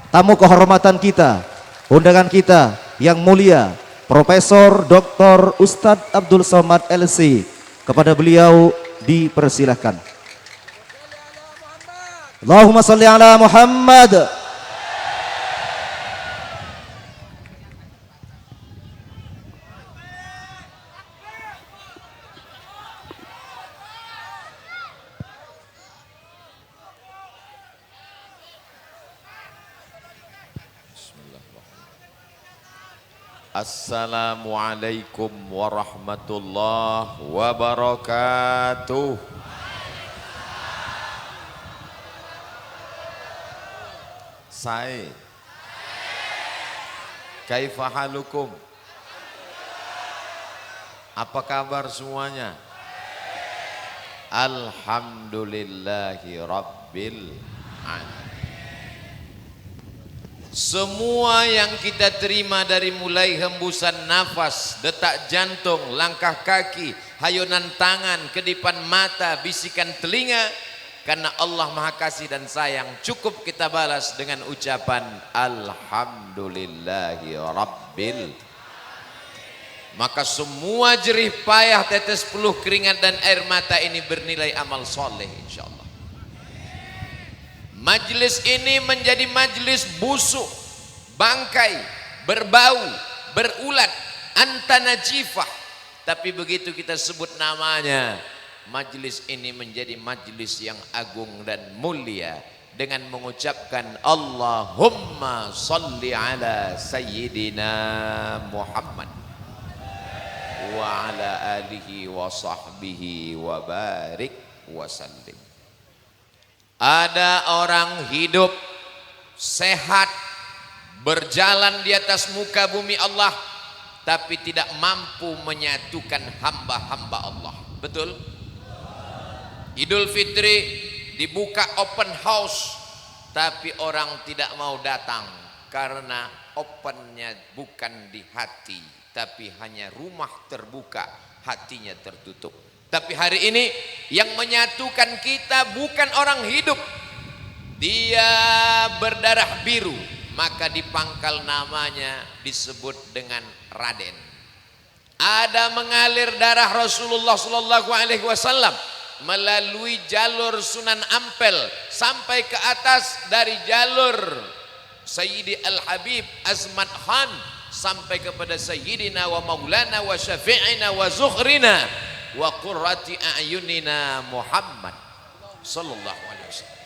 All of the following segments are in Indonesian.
tamu kehormatan kita, undangan kita yang mulia, Profesor Dr. Ustadz Abdul Somad LC. Kepada beliau dipersilahkan. Allahumma salli ala Muhammad. Assalamualaikum warahmatullahi wabarakatuh. Saya kaifa halukum? Apa kabar semuanya? Alhamdulillahi rabbil alamin. Semua yang kita terima dari mulai hembusan nafas, detak jantung, langkah kaki, hayunan tangan, kedipan mata, bisikan telinga, karena Allah Maha Kasih dan Sayang, cukup kita balas dengan ucapan Alhamdulillahi Rabbil. Maka semua jerih payah, tetes peluh, keringat dan air mata ini bernilai amal soleh insyaallah. Majlis ini menjadi majlis busuk, bangkai, berbau, berulat, antanajifah. Tapi begitu kita sebut namanya, majlis ini menjadi majlis yang agung dan mulia dengan mengucapkan Allahumma salli ala Sayyidina Muhammad wa ala alihi wa sahbihi wa barik wa sallim. Ada orang hidup sehat berjalan di atas muka bumi Allah tapi tidak mampu menyatukan hamba-hamba Allah. Betul? Idul Fitri dibuka open house tapi orang tidak mau datang karena opennya bukan di hati tapi hanya rumah terbuka, hatinya tertutup. Tapi hari ini yang menyatukan kita bukan orang hidup, dia berdarah biru, maka di pangkal namanya disebut dengan Raden. Ada mengalir darah Rasulullah Sallallahu Alaihi Wasallam melalui jalur Sunan Ampel sampai ke atas, dari jalur Sayyidi Al-Habib Azmat Khan sampai kepada Sayyidina wa Maulana wa Syafi'ina wa Zuhrina wa qurrati a'yunina Muhammad sallallahu alaihi wasallam.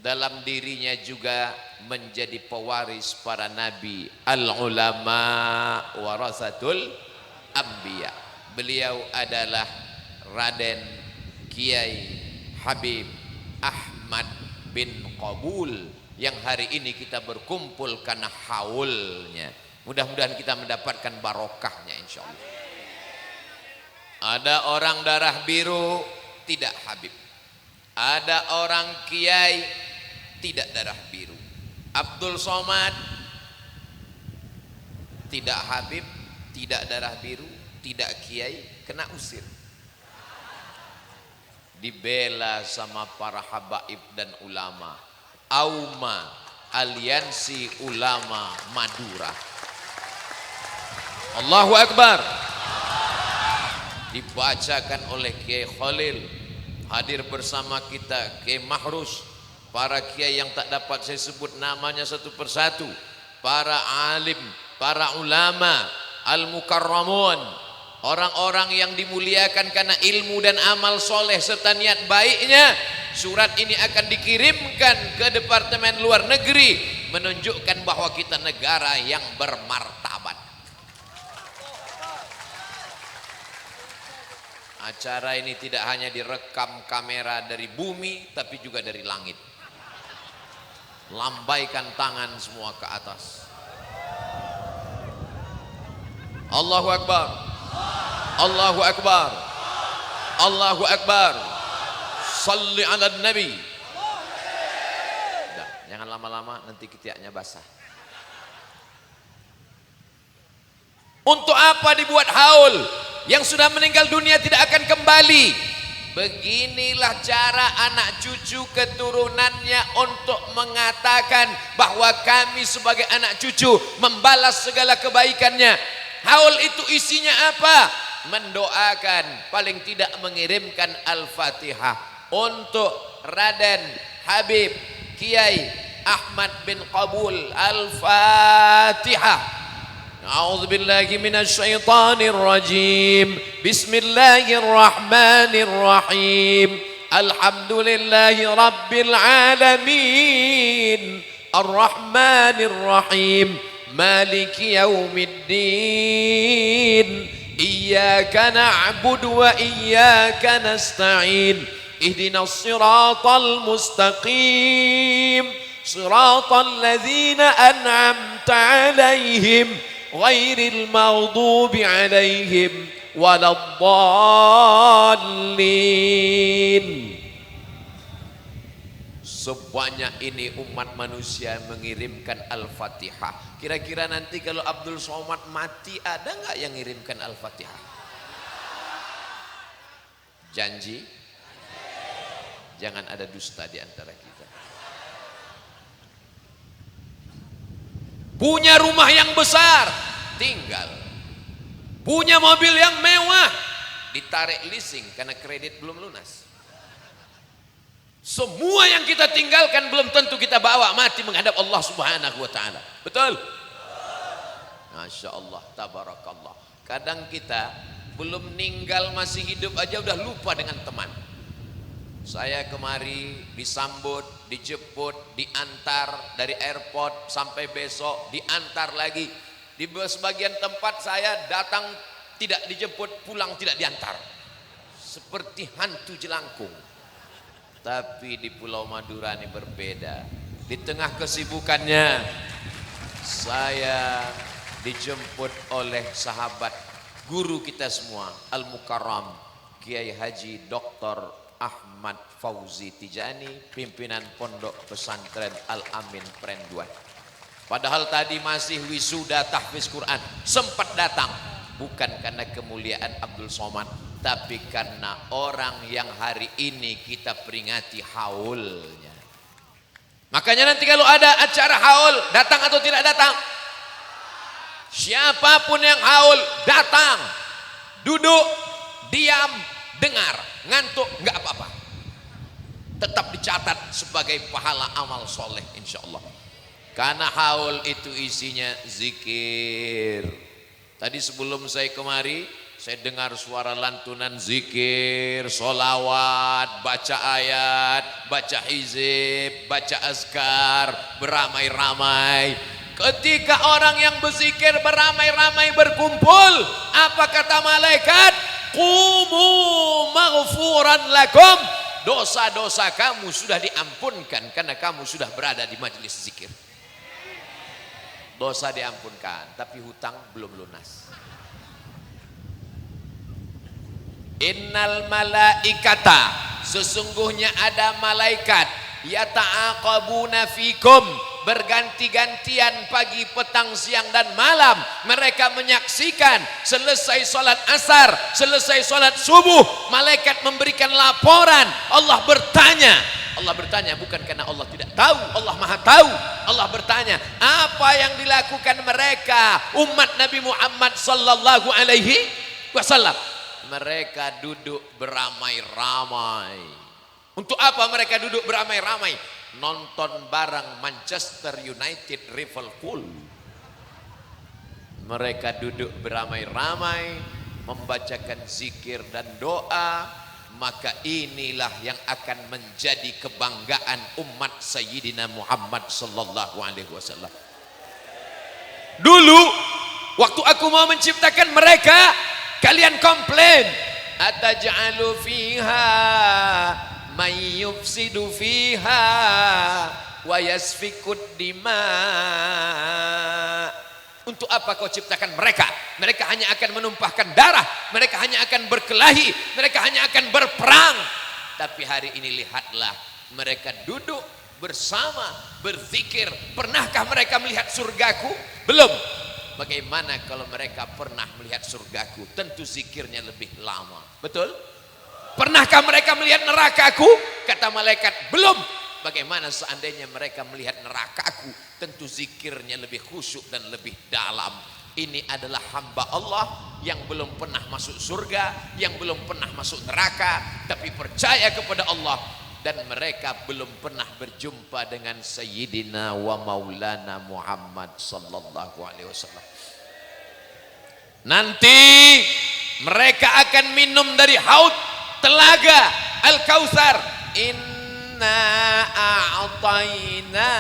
Dalam dirinya juga menjadi pewaris para nabi, al-ulama warasatul anbiya. Beliau adalah Raden Kiai Habib Ahmad bin Qabul yang hari ini kita berkumpul karena haulnya. Mudah-mudahan kita mendapatkan barokahnya insyaallah. Ada orang darah biru tidak Habib, ada orang kiai tidak darah biru. Abdul Somad tidak Habib, tidak darah biru, tidak kiai, kena usir, dibela sama para habaib dan ulama. AUMA, Aliansi Ulama Madura. Allahu Akbar. Dibacakan oleh Kiai Khalil, hadir bersama kita Kiai Mahrus, para kiai yang tak dapat saya sebut namanya satu persatu, para alim, para ulama, al-mukarramun, orang-orang yang dimuliakan karena ilmu dan amal soleh serta niat baiknya. Surat ini akan dikirimkan ke Departemen Luar Negeri menunjukkan bahwa kita negara yang bermartabat. Acara ini tidak hanya direkam kamera dari bumi tapi juga dari langit. Lambaikan tangan semua ke atas. Allahu Akbar. Allahu Akbar. Allahu Akbar. Salli ala Nabi. Udah, jangan lama-lama nanti ketiaknya basah. Untuk apa dibuat haul? Yang sudah meninggal dunia tidak akan kembali. beginilah cara anak cucu keturunannya untuk mengatakan bahwa kami sebagai anak cucu membalas segala kebaikannya. Haul itu isinya apa? Mendoakan, paling tidak mengirimkan Al-Fatihah untuk Raden Habib Kiai Ahmad bin Qabul. Al-Fatihah. A'udzu billahi minasy syaithanir rajim. Bismillahirrahmanirrahim. Alhamdulillahi rabbil alamin. Arrahmanir rahim. Maliki yaumiddin. Iyyaka na'budu wa iyyaka nasta'in. Ihdinas siratal mustaqim. Siratal ladzina an'amta 'alaihim ghairil maghdubi 'alaihim waladdallin. Sebanyak ini umat manusia mengirimkan Al-Fatihah. Kira-kira nanti kalau Abdul Somad mati, ada nggak yang mengirimkan Al-Fatihah? Janji? Jangan ada dusta di antara kita. Punya rumah yang besar, tinggal. Punya mobil yang mewah, ditarik leasing karena kredit belum lunas. Semua yang kita tinggalkan belum tentu kita bawa mati menghadap Allah Subhanahu wa taala. Betul? Masya Allah, tabarakallah. Kadang kita belum meninggal masih hidup aja udah lupa dengan teman. Saya kemari disambut, dijemput, diantar dari airport sampai besok, diantar lagi. Di sebagian tempat saya datang tidak dijemput, pulang tidak diantar. Seperti hantu jelangkung. Tapi di Pulau Madura ini berbeda. Di tengah kesibukannya, saya dijemput oleh sahabat guru kita semua, Al-Mukarram, Kiai Haji Dr. Ahmad Fauzi Tijani, pimpinan Pondok Pesantren Al-Amin Prenduan. Padahal tadi masih wisuda tahfiz Quran, sempat datang bukan karena kemuliaan Abdul Somad, tapi karena orang yang hari ini kita peringati haulnya. Makanya nanti kalau ada acara haul, datang atau tidak datang? Siapapun yang haul, datang, duduk, diam, dengar, ngantuk nggak apa-apa, tetap dicatat sebagai pahala amal soleh insya Allah. Karena haul itu isinya zikir. Tadi sebelum saya kemari, saya dengar suara lantunan zikir, solawat, baca ayat, baca hizib, baca azkar, beramai-ramai. Ketika orang yang berzikir beramai-ramai berkumpul, apa kata malaikat? Qumu maghfuran lakum, dosa-dosa kamu sudah diampunkan karena kamu sudah berada di majelis zikir. Dosa diampunkan, tapi hutang belum lunas. Innal malaikata, sesungguhnya ada malaikat, yata'aqabuna fikum, berganti-gantian pagi, petang, siang dan malam. Mereka menyaksikan selesai sholat asar, selesai sholat subuh, malaikat memberikan laporan. Allah bertanya bukan karena Allah tidak tahu, Allah maha tahu. Allah bertanya apa yang dilakukan mereka umat Nabi Muhammad sallallahu alaihi wasallam. Mereka duduk beramai-ramai. Untuk apa mereka duduk beramai-ramai? Nonton bareng Manchester United Liverpool. Mereka duduk beramai-ramai membacakan zikir dan doa. Maka inilah yang akan menjadi kebanggaan umat Sayyidina Muhammad sallallahu alaihi wasallam. Dulu waktu aku mau menciptakan mereka, kalian komplain, ataj'alu fiha may yufsidu fiha wa yasfikud dima. Untuk apa kau ciptakan mereka? Mereka hanya akan menumpahkan darah, mereka hanya akan berkelahi, mereka hanya akan berperang. Tapi hari ini lihatlah, mereka duduk bersama berzikir. Pernahkah mereka melihat surgaku? Belum. Bagaimana kalau mereka pernah melihat surgaku? Tentu zikirnya lebih lama. Betul? Pernahkah mereka melihat nerakaku? Kata malaikat, belum. Bagaimana seandainya mereka melihat nerakaku? Tentu zikirnya lebih khusyuk dan lebih dalam. Ini adalah hamba Allah yang belum pernah masuk surga, yang belum pernah masuk neraka, tapi percaya kepada Allah. Dan mereka belum pernah berjumpa dengan Sayyidina wa Maulana Muhammad sallallahu alaihi wasallam. Nanti mereka akan minum dari haud telaga Al-Kautsar. Inna a'tainakal.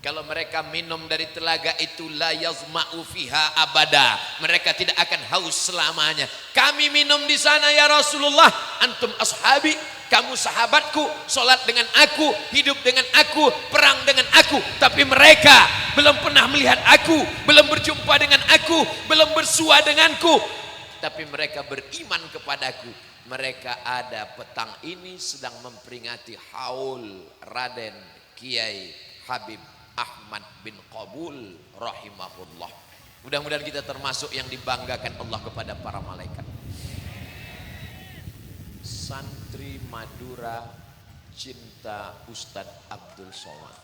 Kalau mereka minum dari telaga itu la yazma'u fiha abada, mereka tidak akan haus selamanya. Kami minum di sana ya Rasulullah, antum ashabi, kamu sahabatku, sholat dengan aku, hidup dengan aku, perang dengan aku. Tapi mereka belum pernah melihat aku, belum berjumpa dengan aku, belum bersua denganku, tapi mereka beriman kepadaku. Mereka ada petang ini sedang memperingati haul Raden Kiai Habib Ahmad bin Qabul rahimahullah. Mudah-mudahan kita termasuk yang dibanggakan Allah kepada para malaikat. Santri Madura cinta Ustadz Abdul Somad.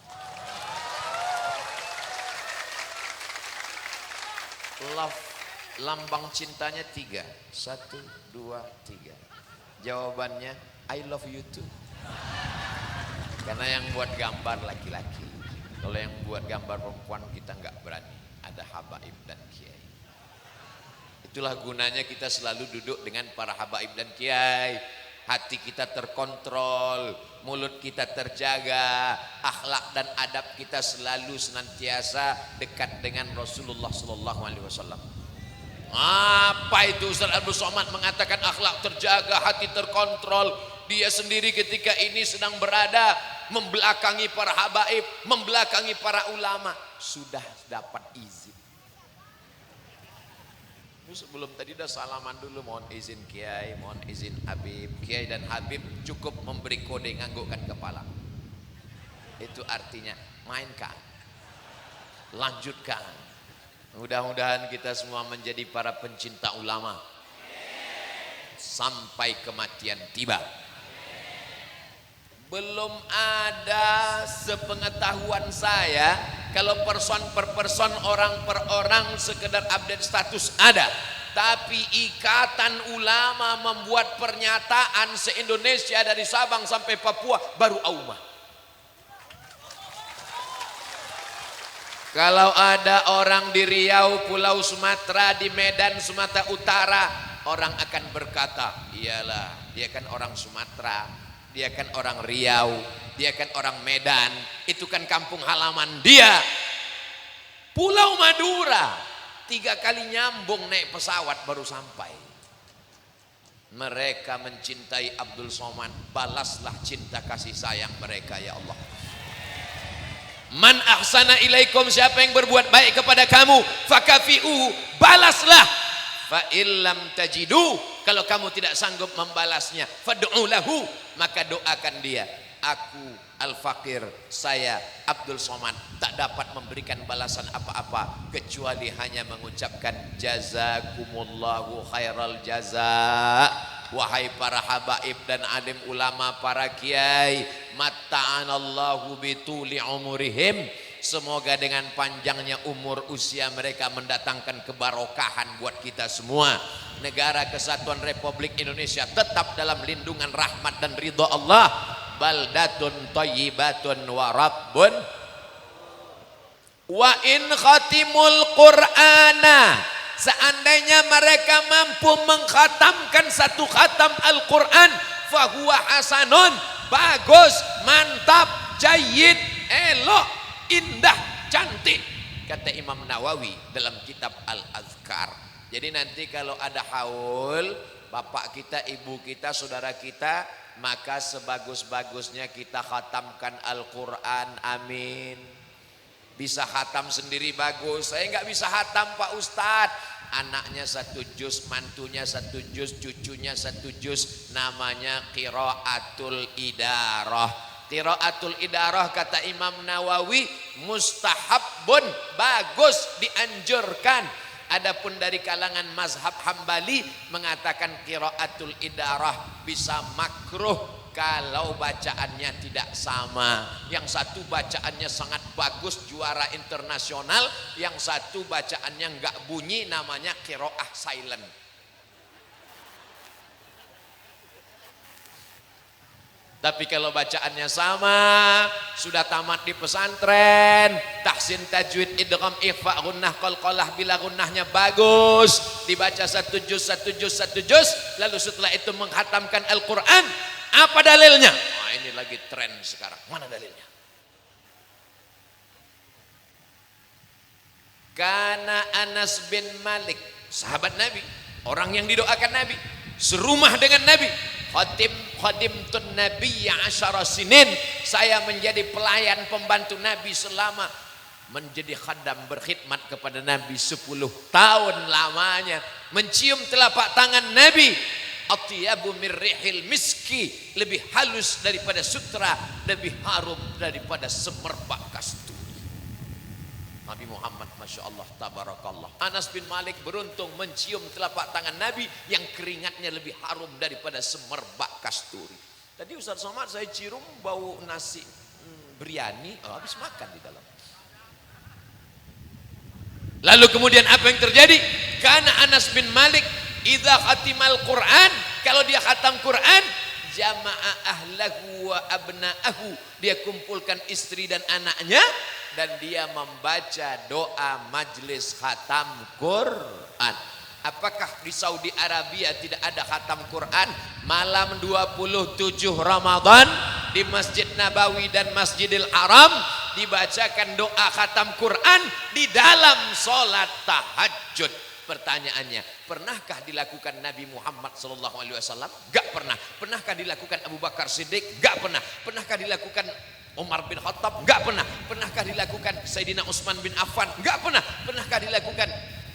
Lambang cintanya 3. 1, 2, 3. Jawabannya I love you too. Karena yang buat gambar laki-laki. Kalau yang buat gambar perempuan kita nggak berani. Ada habaib dan kiai. Itulah gunanya kita selalu duduk dengan para habaib dan kiai. Hati kita terkontrol, mulut kita terjaga, akhlak dan adab kita selalu senantiasa dekat dengan Rasulullah Sallallahu Alaihi Wasallam. Apa itu Ustaz Abdul Somad mengatakan akhlak terjaga, hati terkontrol? Dia sendiri ketika ini sedang berada membelakangi para habaib, membelakangi para ulama, sudah dapat izin. Sebelum tadi udah salaman dulu, mohon izin Kiai, mohon izin Habib. Kiai dan Habib cukup memberi kode nganggukkan kepala. Itu artinya mainkan, lanjutkan. Mudah-mudahan kita semua menjadi para pencinta ulama sampai kematian tiba. Belum ada sepengetahuan saya, kalau person per person, orang per orang sekedar update status ada, tapi ikatan ulama membuat pernyataan se-Indonesia dari Sabang sampai Papua baru Aumah. Kalau ada orang di Riau, Pulau Sumatera, di Medan, Sumatera Utara, orang akan berkata, iyalah dia kan orang Sumatera, dia kan orang Riau, dia kan orang Medan, itu kan kampung halaman dia. Pulau Madura 3 kali nyambung naik pesawat baru sampai. Mereka mencintai Abdul Somad, balaslah cinta kasih sayang mereka ya Allah. Man ahsana ilaikum, siapa yang berbuat baik kepada kamu, fakafi'uhu, balaslah. Fa illam tajidu, kalau kamu tidak sanggup membalasnya, fad'u lahu, maka doakan dia. Aku al-fakir, saya Abdul Somad tak dapat memberikan balasan apa-apa kecuali hanya mengucapkan jazakumullahu khairal jaza. Wahai para habaib dan alim ulama, para kiai, matta'anallahu bituli umurihim, semoga dengan panjangnya umur usia mereka mendatangkan kebarokahan buat kita semua. Negara Kesatuan Republik Indonesia tetap dalam lindungan rahmat dan ridha Allah. Baldatun thayyibatun wa rabbun wa in khatimul qur'ana, seandainya mereka mampu mengkhatamkan 1 khatam Al-Quran, fahuwa hasanun, bagus, mantap, jayyid, elok, indah, cantik, kata Imam Nawawi dalam kitab Al-Azkar. Jadi nanti kalau ada haul, bapak kita, ibu kita, saudara kita, maka sebagus-bagusnya kita khatamkan Al-Quran. Amin. Bisa khatam sendiri bagus, saya nggak bisa khatam Pak Ustadz. Anaknya 1 juz, mantunya 1 juz, cucunya 1 juz, namanya qiraatul idarah. Qiraatul idarah kata Imam Nawawi mustahabun, bagus, dianjurkan. Adapun dari kalangan mazhab Hambali mengatakan qiraatul idarah bisa makruh kalau bacaannya tidak sama. Yang satu bacaannya sangat bagus, juara internasional, yang satu bacaannya enggak bunyi, namanya qiraah silent. Tapi kalau bacaannya sama, sudah tamat di pesantren, tahsin tajwid idgham ikhfa gunnah qalqalah bila gunnahnya bagus, dibaca satu juz lalu setelah itu menghatamkan Al-Qur'an. Apa dalilnya? Nah, ini lagi tren sekarang. Mana dalilnya? Karena Anas bin Malik, sahabat Nabi, orang yang didoakan Nabi, serumah dengan Nabi. Khadimtun nabiyya 10 sinin. Saya menjadi pelayan pembantu Nabi selama menjadi khadam, berkhidmat kepada Nabi 10 tahun lamanya. Mencium telapak tangan Nabi, atyabu min rihil miski, lebih halus daripada sutra, lebih harum daripada semerbak kasturi. Nabi Muhammad, Masya Allah, tabarakallah. Anas bin Malik beruntung mencium telapak tangan Nabi yang keringatnya lebih harum daripada semerbak kasturi. Tadi Ustaz Somad saya cium bau nasi biryani, habis makan di dalam. Lalu kemudian apa yang terjadi? Karena Anas bin Malik idza khatimal Quran, kalau dia khatam Quran, jama'a ahlahu wa abna'ahu, dia kumpulkan istri dan anaknya, dan dia membaca doa majlis khatam Quran. Apakah di Saudi Arabia tidak ada khatam Quran? Malam 27 Ramadan di Masjid Nabawi dan Masjidil Haram dibacakan doa khatam Quran di dalam sholat tahajud. Pertanyaannya, pernahkah dilakukan Nabi Muhammad SAW? Gak pernah. Pernahkah dilakukan Abu Bakar Siddiq? Gak pernah. Pernahkah dilakukan Umar bin Khattab? Gak pernah. Pernahkah dilakukan Sayyidina Utsman bin Affan? Gak pernah. Pernahkah dilakukan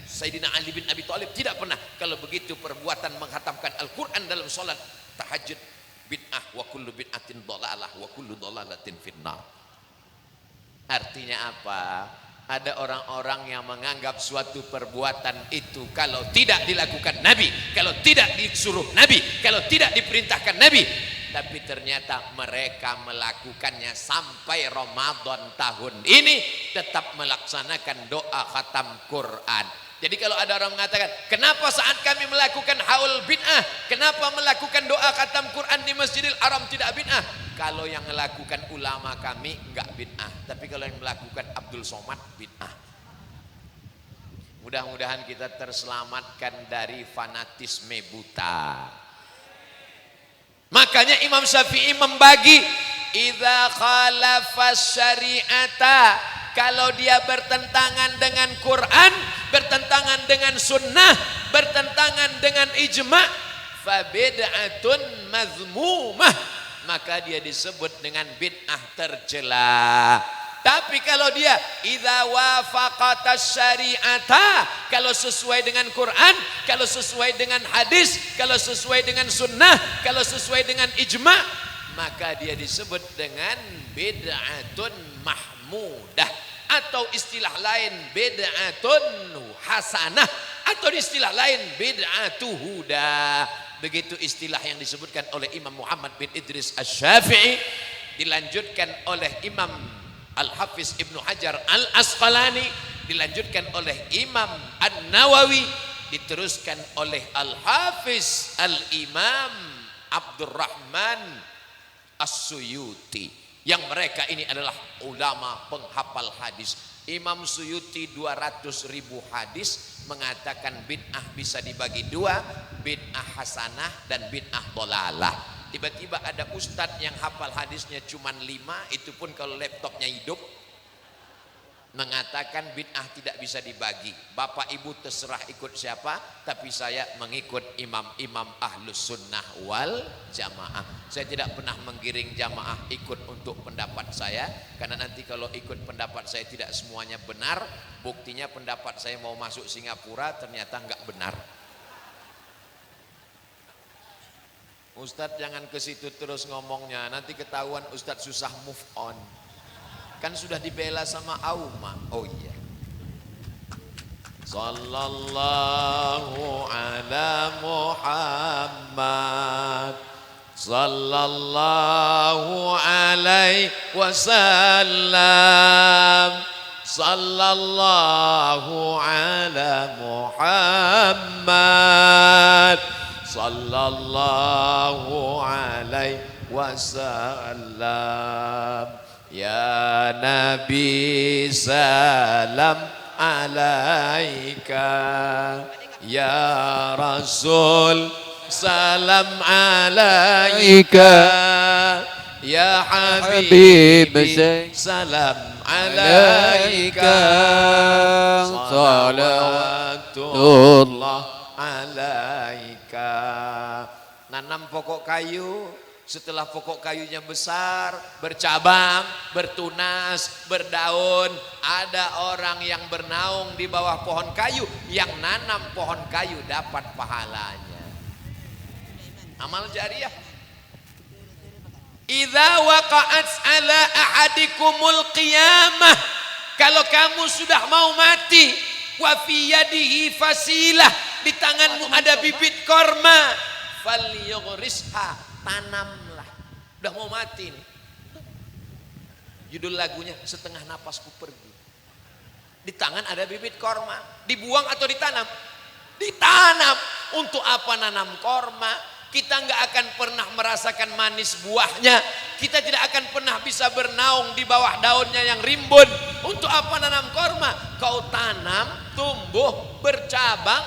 Sayyidina Ali bin Abi Thalib? Tidak pernah. Kalau begitu perbuatan menghatamkan Al-Quran dalam sholat tahajud bid'ah, wa kullu bid'atin dhalalah wa kullu dhalalatin finnar. Artinya apa? Ada orang-orang yang menganggap suatu perbuatan itu kalau tidak dilakukan Nabi, kalau tidak disuruh Nabi, kalau tidak diperintahkan Nabi, tapi ternyata mereka melakukannya sampai Ramadan tahun ini tetap melaksanakan doa khatam Quran. Jadi kalau ada orang mengatakan, kenapa saat kami melakukan haul bid'ah, kenapa melakukan doa khatam Quran di Masjidil Haram tidak bid'ah? Kalau yang melakukan ulama kami enggak bid'ah, tapi kalau yang melakukan Abdul Somad bid'ah. Mudah-mudahan kita terselamatkan dari fanatisme buta. Makanya Imam Syafi'i membagi, idza khalafas syari'ata, kalau dia bertentangan dengan Quran, bertentangan dengan sunnah, bertentangan dengan ijma', fa bid'atun mazmumah, maka dia disebut dengan bid'ah tercela. Tapi kalau dia idza wafaqatas syari'ata, kalau sesuai dengan Quran, kalau sesuai dengan hadis, kalau sesuai dengan sunnah, kalau sesuai dengan ijma', maka dia disebut dengan bid'atun mahmudah, atau istilah lain bid'atun hasanah, atau istilah lain bid'atu huda. Begitu istilah yang disebutkan oleh Imam Muhammad bin Idris Asy-Syafi'i, dilanjutkan oleh Imam Al-Hafiz Ibnu Hajar Al-Asqalani, dilanjutkan oleh Imam An-Nawawi, diteruskan oleh Al-Hafiz Al-Imam Abdurrahman As-Suyuti, yang mereka ini adalah ulama penghafal hadis. Imam Suyuti 200.000 hadis, mengatakan bid'ah bisa dibagi dua, bid'ah hasanah dan bid'ah dhalalah. Tiba-tiba ada ustadz yang hafal hadisnya cuma 5, itu pun kalau laptopnya hidup, mengatakan bid'ah tidak bisa dibagi. Bapak ibu terserah ikut siapa, tapi saya mengikut imam-imam ahlus sunnah wal jamaah. Saya tidak pernah menggiring jamaah ikut untuk pendapat saya, karena nanti kalau ikut pendapat saya tidak semuanya benar. Buktinya pendapat saya mau masuk Singapura ternyata enggak benar. Ustadz jangan ke situ terus ngomongnya, nanti ketahuan Ustadz susah move on. Kan sudah dibela sama Auma. Oh iya. sallallahu ala Muhammad, sallallahu alaihi wasallam, sallallahu ala Muhammad, sallallahu alaihi wasallam. Ya Nabi salam alaika, ya Rasul salam alaika, ya Habib salam alaika, salawatullah alaika. Nanam pokok kayu, setelah pokok kayunya besar, bercabang, bertunas, berdaun, ada orang yang bernaung di bawah pohon kayu, yang nanam pohon kayu dapat pahalanya. Amal jariah. Idza waqa'at ala ahadikumul qiyamah, kalau kamu sudah mau mati, wa fi yadihi fasilah, di tanganmu ada bibit korma, falyughrisha, tanamlah. Udah mau mati nih. Judul lagunya Setengah Napasku Pergi. Di tangan ada bibit korma, dibuang atau ditanam? Ditanam. Untuk apa nanam korma? Kita nggak akan pernah merasakan manis buahnya. Kita tidak akan pernah bisa bernaung di bawah daunnya yang rimbun. Untuk apa nanam korma? Kau tanam, tumbuh, bercabang,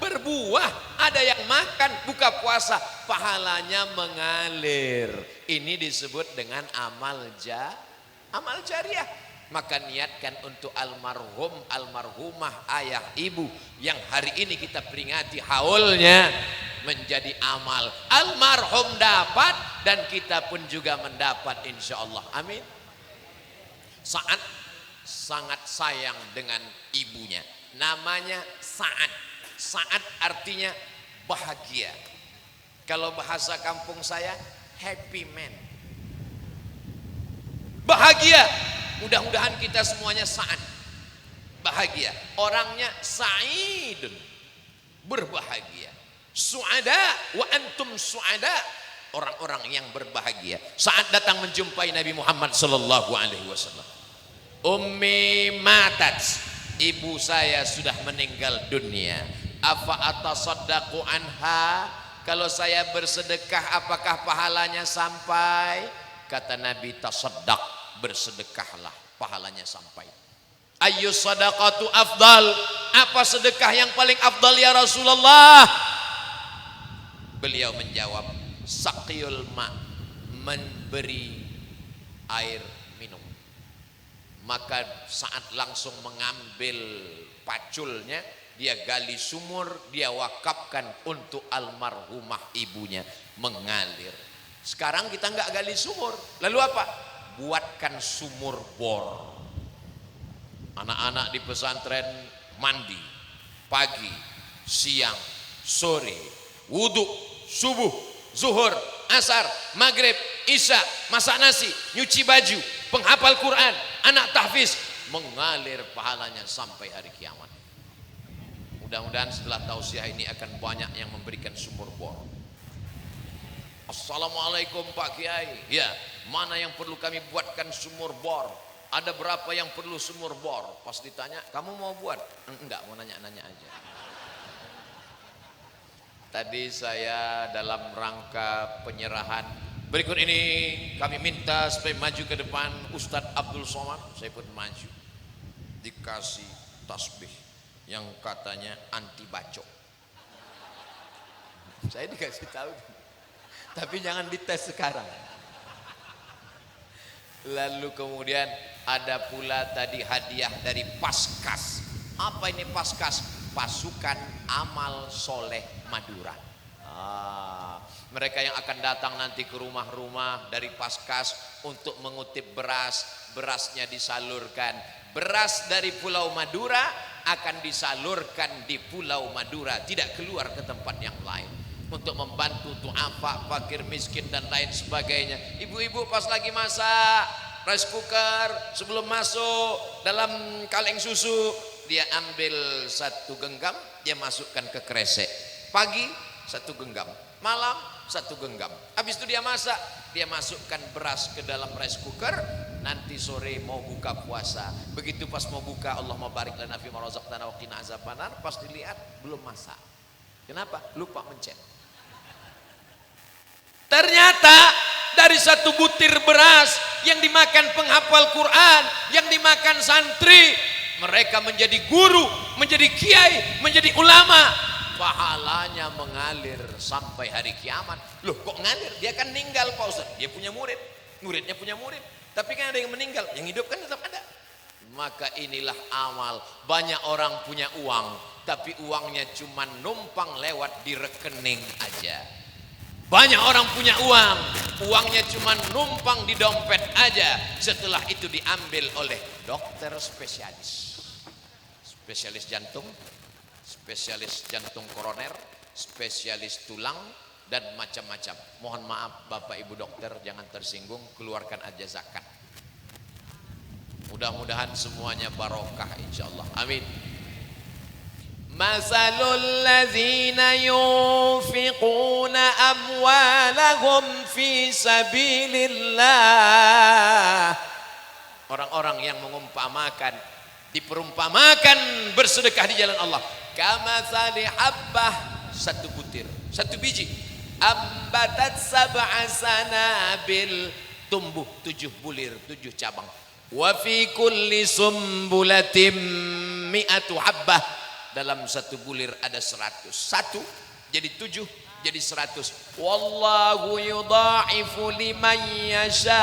berbuah, ada yang makan, buka puasa, pahalanya mengalir. Ini disebut dengan amal jariah. Maka niatkan untuk almarhum, almarhumah, ayah, ibu yang hari ini kita peringati haulnya, menjadi amal. Almarhum dapat dan kita pun juga mendapat insya Allah. Amin. Sa'ad sangat sayang dengan ibunya, namanya Sa'ad. Sa'ad artinya bahagia. Kalau bahasa kampung saya, happy man. Bahagia. Mudah-mudahan kita semuanya Sa'ad. Bahagia. Orangnya sa'idun. Berbahagia. Su'ada wa antum su'ada. Orang-orang yang berbahagia. Sa'ad datang menjumpai Nabi Muhammad sallallahu alaihi wasallam. Ummi matat. Ibu saya sudah meninggal dunia. Afa atasaddaqu anha, kalau saya bersedekah apakah pahalanya sampai? Kata Nabi, tasaddaq, bersedekahlah, pahalanya sampai. Ayyu sadaqatu afdal, apa sedekah yang paling afdal ya Rasulullah? Beliau menjawab, saqiyul ma, memberi air minum. Maka saat langsung mengambil paculnya, dia gali sumur, dia wakafkan untuk almarhumah ibunya, mengalir. Sekarang kita nggak gali sumur, lalu apa? Buatkan sumur bor. Anak-anak di pesantren mandi pagi, siang, sore, wudhu, subuh, zuhur, asar, maghrib, isya, masak nasi, nyuci baju, penghafal Quran, anak tahfiz, mengalir pahalanya sampai hari kiamat. Mudah-mudahan setelah tausiah ini akan banyak yang memberikan sumur bor. Assalamualaikum Pak Kiai. Ya, mana yang perlu kami buatkan sumur bor? Ada berapa yang perlu sumur bor? Pas ditanya, kamu mau buat? Enggak, mau nanya-nanya aja. Tadi saya dalam rangka penyerahan, berikut ini kami minta supaya maju ke depan Ustadz Abdul Somad. Saya pun maju, dikasih tasbih yang katanya anti bacok. Saya dikasih tahu, tapi jangan dites sekarang. Lalu kemudian ada pula tadi hadiah dari Paskas. Apa ini Paskas? Pasukan Amal Soleh Madura. Mereka yang akan datang nanti ke rumah-rumah dari Paskas untuk mengutip beras, berasnya disalurkan. Beras dari Pulau Madura akan disalurkan di Pulau Madura, tidak keluar ke tempat yang lain. Untuk membantu du'afa, fakir miskin dan lain sebagainya. Ibu-ibu pas lagi masak rice cooker, sebelum masuk dalam kaleng susu, dia ambil 1 genggam, dia masukkan ke kresek. Pagi 1 genggam, malam 1 genggam. Habis itu dia masak, dia masukkan beras ke dalam rice cooker. Nanti sore mau buka puasa, begitu pas mau buka, Allahumma barik lana fi ma razaqtana wa qina azabannar, pas dilihat belum masak. Kenapa? Lupa mencet. Ternyata dari 1 butir beras yang dimakan penghafal Quran, yang dimakan santri, mereka menjadi guru, menjadi kiai, menjadi ulama, pahalanya mengalir sampai hari kiamat. Loh kok ngalir? Dia kan meninggal Pak Ustaz. Dia punya murid, muridnya punya murid. Tapi kan ada yang meninggal, yang hidup kan tetap ada. Maka inilah amal. Banyak orang punya uang, tapi uangnya cuma numpang lewat di rekening aja. Banyak orang punya uang, uangnya cuma numpang di dompet aja. Setelah itu diambil oleh dokter spesialis. Spesialis jantung, spesialis jantung koroner, spesialis tulang, dan macam-macam. Mohon maaf Bapak Ibu dokter, jangan tersinggung, keluarkan aja zakat. Mudah-mudahan semuanya barokah insyaallah. Amin. Masalul ladzina yunfiquna amwalahum fi sabilillah. Orang-orang yang mengumpamakan, diperumpamakan bersedekah di jalan Allah. Kamatsali habbah, 1 butir, 1 biji. Ambatat sab'a sanabil, tumbuh 7 bulir, 7 cabang. Wa fi kulli sumbulatin mi'atu habbah, dalam 1 bulir ada 100. 1 jadi 7 jadi 100. Wallahu yudha'ifu liman yasha.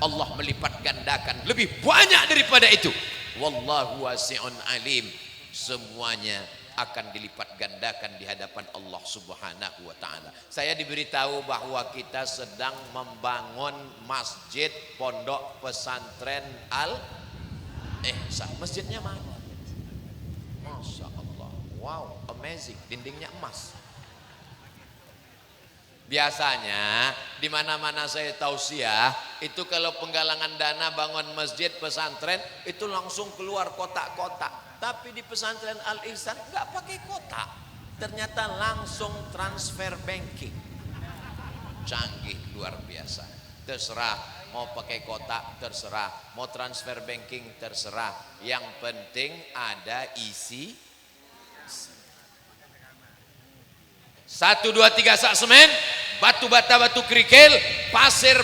Allah melipat gandakan lebih banyak daripada itu. Wallahu wasi'un alim. Semuanya akan dilipat gandakan di hadapan Allah Subhanahu wa taala. Saya diberitahu bahwa kita sedang membangun masjid pondok pesantren Al-Ihsan. Masjidnya mana? Masya Allah. Wow, amazing. Dindingnya emas. Biasanya di mana-mana saya tausiah itu kalau penggalangan dana bangun masjid pesantren itu langsung keluar kotak-kotak. Tapi di pesantren Al-Ihsan nggak pakai kotak, ternyata langsung transfer banking. Canggih luar biasa. Terserah mau pakai kotak, terserah mau transfer banking, terserah. Yang penting ada isi. 1, 2, 3 sak semen, batu bata, batu kerikil, pasir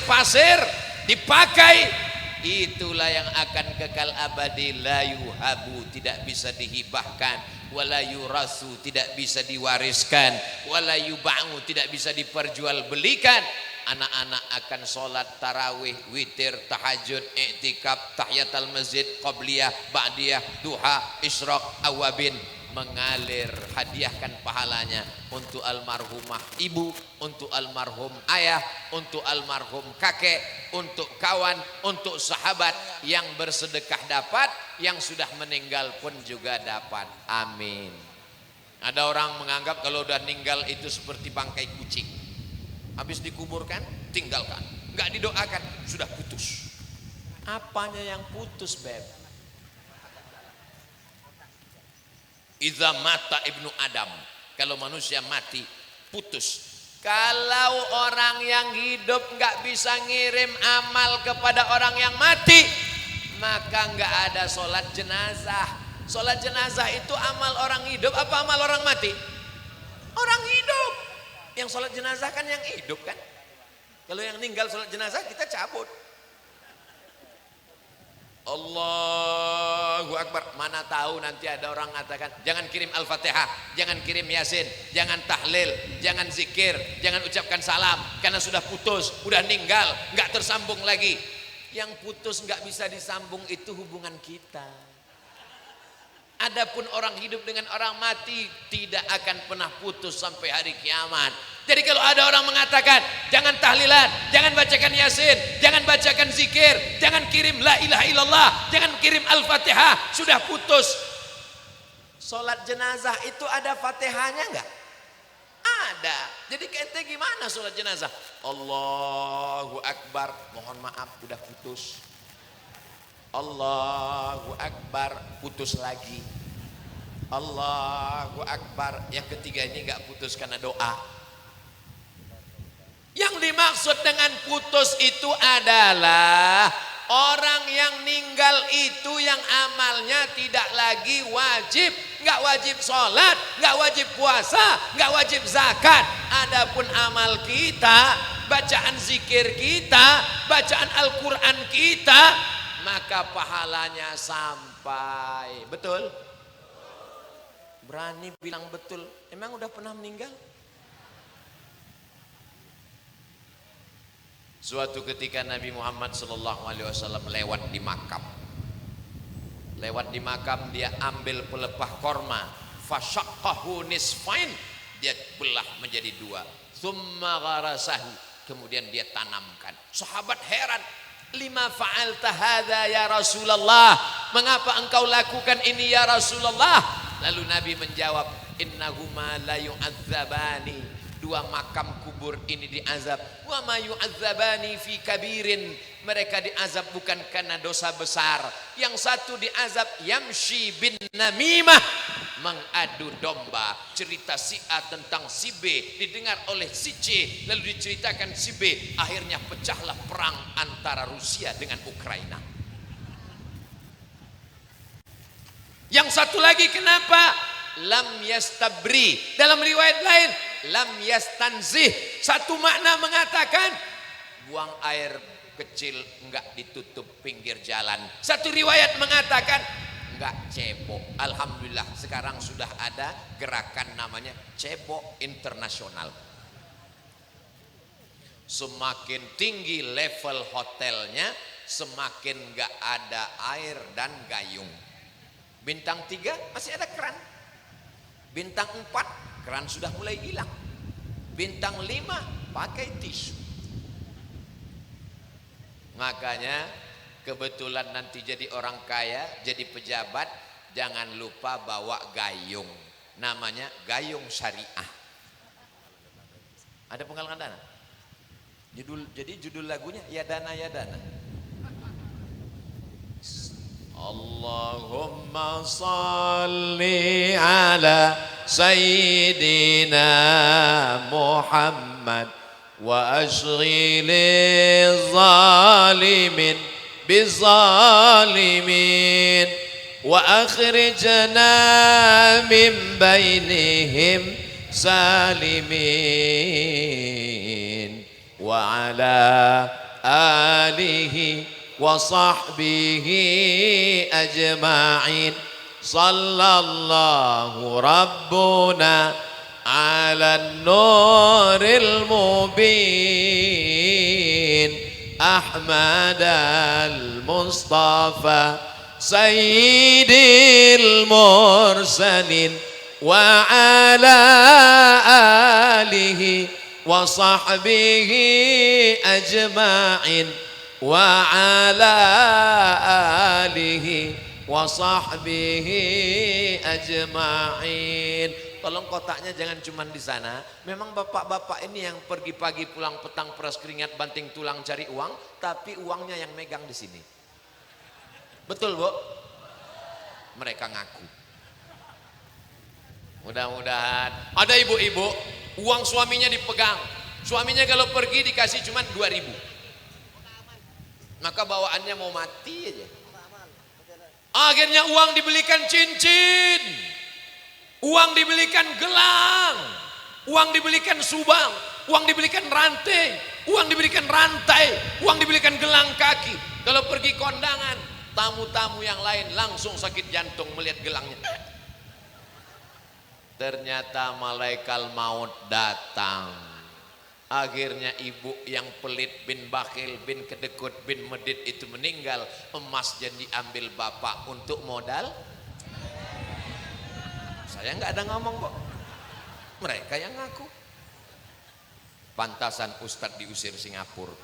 dipakai. Itulah yang akan kekal abadi. La yuhabu, tidak bisa dihibahkan. Wala yurasu, tidak bisa diwariskan. Wala yuba'u, tidak bisa diperjualbelikan. Anak-anak akan sholat tarawih, witir, tahajud, i'tikaf, tahiyatul masjid, qabliyah, ba'diyah, duha, isyraq, awabin, mengalir. Hadiahkan pahalanya untuk almarhumah ibu, untuk almarhum ayah, untuk almarhum kakek, untuk kawan, untuk sahabat. Yang bersedekah dapat, yang sudah meninggal pun juga dapat. Amin. Ada orang menganggap kalau udah meninggal itu seperti bangkai kucing, habis dikuburkan tinggalkan, nggak didoakan, sudah putus. Apanya yang putus, beb? Idza mata ibnu Adam, kalau manusia mati putus. Kalau orang yang hidup nggak bisa ngirim amal kepada orang yang mati, maka nggak ada sholat jenazah. Sholat jenazah itu amal orang hidup apa amal orang mati? Orang hidup. Yang sholat jenazah kan yang hidup kan. Kalau yang meninggal sholat jenazah kita cabut. Allahu Akbar. Mana tahu nanti ada orang mengatakan jangan kirim Al-Fatihah, jangan kirim Yasin, jangan tahlil, jangan zikir, jangan ucapkan salam karena sudah putus, udah meninggal, nggak tersambung lagi. Yang putus nggak bisa disambung itu hubungan kita. Adapun orang hidup dengan orang mati tidak akan pernah putus sampai hari kiamat. Jadi kalau ada orang mengatakan jangan tahlilan, jangan bacakan Yasin, jangan bacakan zikir, jangan kirim la ilaha illallah, jangan kirim Al-Fatihah, sudah putus. Sholat jenazah itu ada Fatihahnya enggak? Ada. Jadi ente gimana sholat jenazah? Allahu Akbar, mohon maaf udah putus. Allahu Akbar, putus lagi. Allahu Akbar, yang ketiga ini nggak putus karena doa. Yang dimaksud dengan putus itu adalah orang yang meninggal itu yang amalnya tidak lagi wajib, nggak wajib sholat, nggak wajib puasa, nggak wajib zakat. Adapun amal kita, bacaan zikir kita, bacaan Al-Quran kita, maka pahalanya sampai. Betul? Berani bilang betul? Emang udah pernah meninggal? Suatu ketika Nabi Muhammad SAW lewat di makam. Lewat di makam, dia ambil pelepah korma, fasyaqqahu nisfain, dia belah menjadi dua. Tsumma gharasahu, kemudian dia tanamkan. Sahabat heran, lima fa'alta hadza ya Rasulullah? Mengapa engkau lakukan ini ya Rasulullah? Lalu Nabi menjawab, innahuma la yu'adzabani. Dua makam kubur ini diazab. Wa ma yu'adzabani fi kabirin. Mereka diazab bukan karena dosa besar. Yang satu diazab yamshi bin namimah, mengadu domba. Cerita si A tentang si B didengar oleh si C, lalu diceritakan si B. Akhirnya pecahlah perang antara Rusia dengan Ukraina. Yang satu lagi kenapa? Lam yastabri. Dalam riwayat lain, lam yastanzih. Satu makna mengatakan buang air kecil enggak ditutup pinggir jalan. Satu riwayat mengatakan enggak cebok. Alhamdulillah sekarang sudah ada gerakan namanya cebok internasional. Semakin tinggi level hotelnya, semakin enggak ada air dan gayung. Bintang 3 masih ada keran. Bintang 4 keran sudah mulai hilang. Bintang 5 pakai tisu. Makanya kebetulan nanti jadi orang kaya, jadi pejabat, jangan lupa bawa gayung. Namanya gayung syariah. Ada penggalangan dana? Jadi judul lagunya ya dana ya dana. Allahumma salli ala sayyidina Muhammad wa ashghili zalimin bizalimin wa akhrijna min bainihim salimin wa ala alihi وصحبه أجمعين صلى الله ربنا على النور المبين أحمد المصطفى سيد المرسلين وعلى آله وصحبه أجمعين wa ala alihi wa sahbihi ajma'in. Tolong kotaknya jangan cuma di sana. Memang bapak-bapak ini yang pergi pagi pulang petang peras keringat banting tulang cari uang, tapi uangnya yang megang di sini. Betul, Bu? Mereka ngaku. Mudah-mudahan ada ibu-ibu uang suaminya dipegang. Suaminya kalau pergi dikasih cuma 2.000. Maka bawaannya mau mati aja. Akhirnya uang dibelikan cincin, uang dibelikan gelang, uang dibelikan subang, uang dibelikan rantai, uang dibelikan rantai, uang dibelikan gelang kaki. Kalau pergi kondangan, tamu-tamu yang lain langsung sakit jantung melihat gelangnya. Ternyata malaikat maut datang. Akhirnya ibu yang pelit bin bakhil bin kedekut bin medit itu meninggal. Emas jadi diambil bapak untuk modal. Saya nggak ada ngomong kok. Mereka yang ngaku. Pantasan Ustadz diusir Singapura.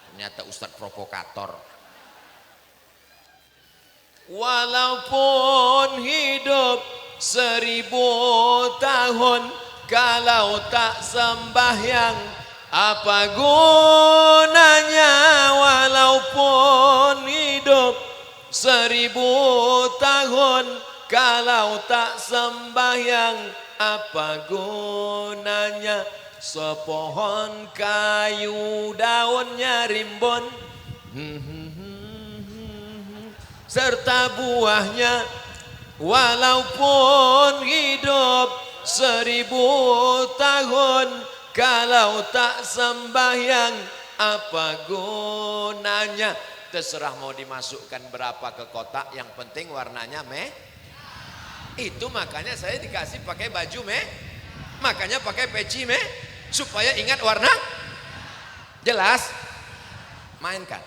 Ternyata Ustadz provokator. Walaupun hidup 1000 tahun, kalau tak sembahyang apa gunanya? Walaupun hidup 1000 tahun kalau tak sembahyang, apa gunanya? Sepohon kayu daunnya rimbun, serta buahnya, walaupun hidup 1000 tahun kalau tak sembahyang, apa gunanya? Terserah mau dimasukkan berapa ke kotak, yang penting warnanya itu makanya saya dikasih pakai baju makanya pakai peci supaya ingat warna. Jelas? Mainkan.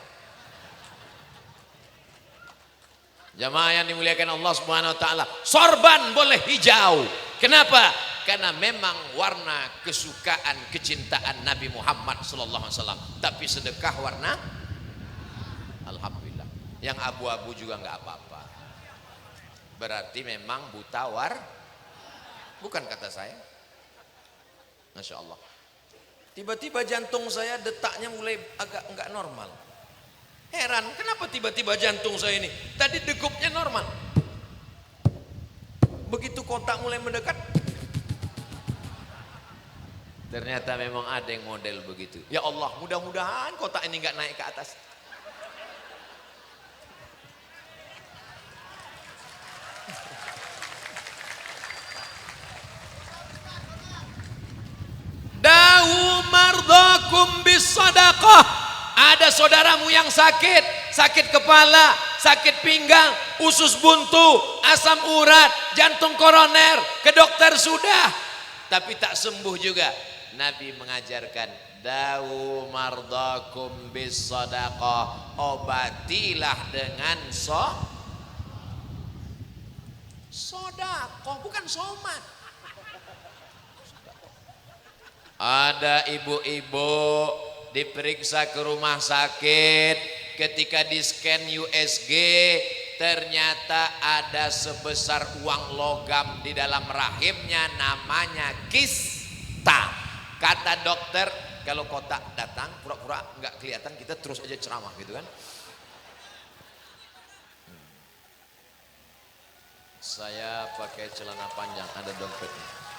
Jamaah yang dimuliakan Allah Subhanahu wa taala, sorban boleh hijau. Kenapa? Karena memang warna kesukaan, kecintaan Nabi Muhammad sallallahu alaihi wasallam. Tapi sedekah warna, alhamdulillah. Yang abu-abu juga enggak apa-apa. Berarti memang buta bukan kata saya. Masya Allah. Tiba-tiba jantung saya detaknya mulai agak enggak normal. Heran, kenapa tiba-tiba jantung saya ini? Tadi degupnya normal. Begitu kotak mulai mendekat, ternyata memang ada yang model begitu. Ya Allah, mudah-mudahan kotak ini enggak naik ke atas. Dawu mardakum bisadaqah. Ada saudaramu yang sakit kepala, sakit pinggang, usus buntu, asam urat, jantung koroner, ke dokter sudah, tapi tak sembuh juga. Nabi mengajarkan, dawu mardakum bisadaqah, obatilah dengan sodaqah, bukan somat. Ada ibu-ibu diperiksa ke rumah sakit, ketika di scan USG ternyata ada sebesar uang logam di dalam rahimnya, namanya kista. Kata dokter, kalau kotak datang pura-pura nggak kelihatan, kita terus aja ceramah gitu kan. Saya pakai celana panjang, ada dompetnya.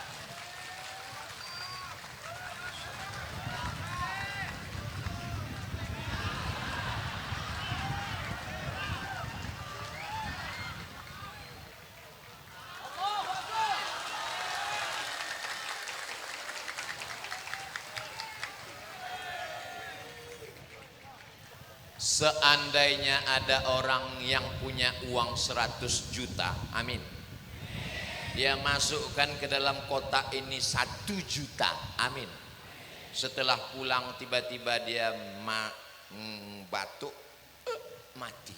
Seandainya ada orang yang punya uang 100 juta, amin, dia masukkan ke dalam kotak ini 1 juta, amin. Setelah pulang tiba-tiba dia batuk, mati.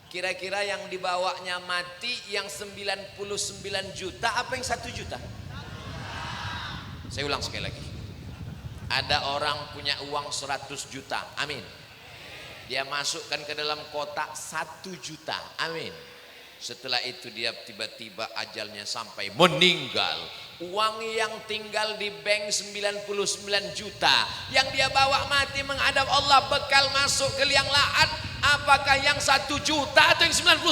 Kira-kira yang dibawanya mati yang 99 juta apa yang 1 juta? Saya ulang sekali lagi. Ada orang punya uang 100 juta, amin. Dia masukkan ke dalam kotak 1 juta, amin. Setelah itu dia tiba-tiba ajalnya sampai meninggal. Uang yang tinggal di bank 99 juta yang dia bawa mati menghadap Allah, bekal masuk ke liang lahat. Apakah yang 1 juta atau yang 99?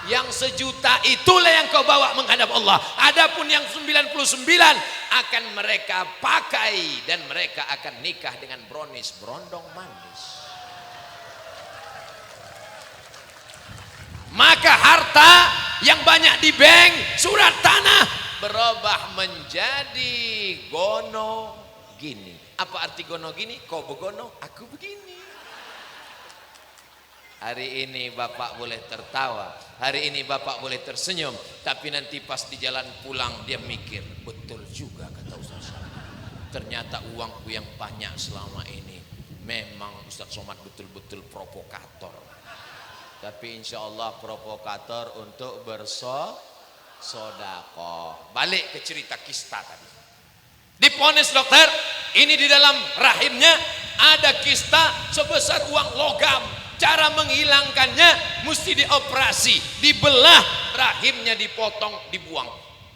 Yang 1 juta itulah yang kau bawa menghadap Allah. Adapun yang 99 akan mereka pakai dan mereka akan nikah dengan brownies, berondong manis. Maka harta yang banyak di bank, surat tanah, berubah menjadi gono gini. Apa arti gono gini? Kau begono, aku begini. Hari ini Bapak boleh tertawa, hari ini Bapak boleh tersenyum, tapi nanti pas di jalan pulang dia mikir, betul juga kata Ustaz Somad. Ternyata uangku yang banyak selama ini, memang Ustaz Somad betul-betul provokator. Tapi insya Allah provokator untuk bersodakoh. Balik ke cerita kista tadi. Diponis dokter, ini di dalam rahimnya ada kista sebesar uang logam. Cara menghilangkannya mesti dioperasi, dibelah rahimnya, dipotong, dibuang.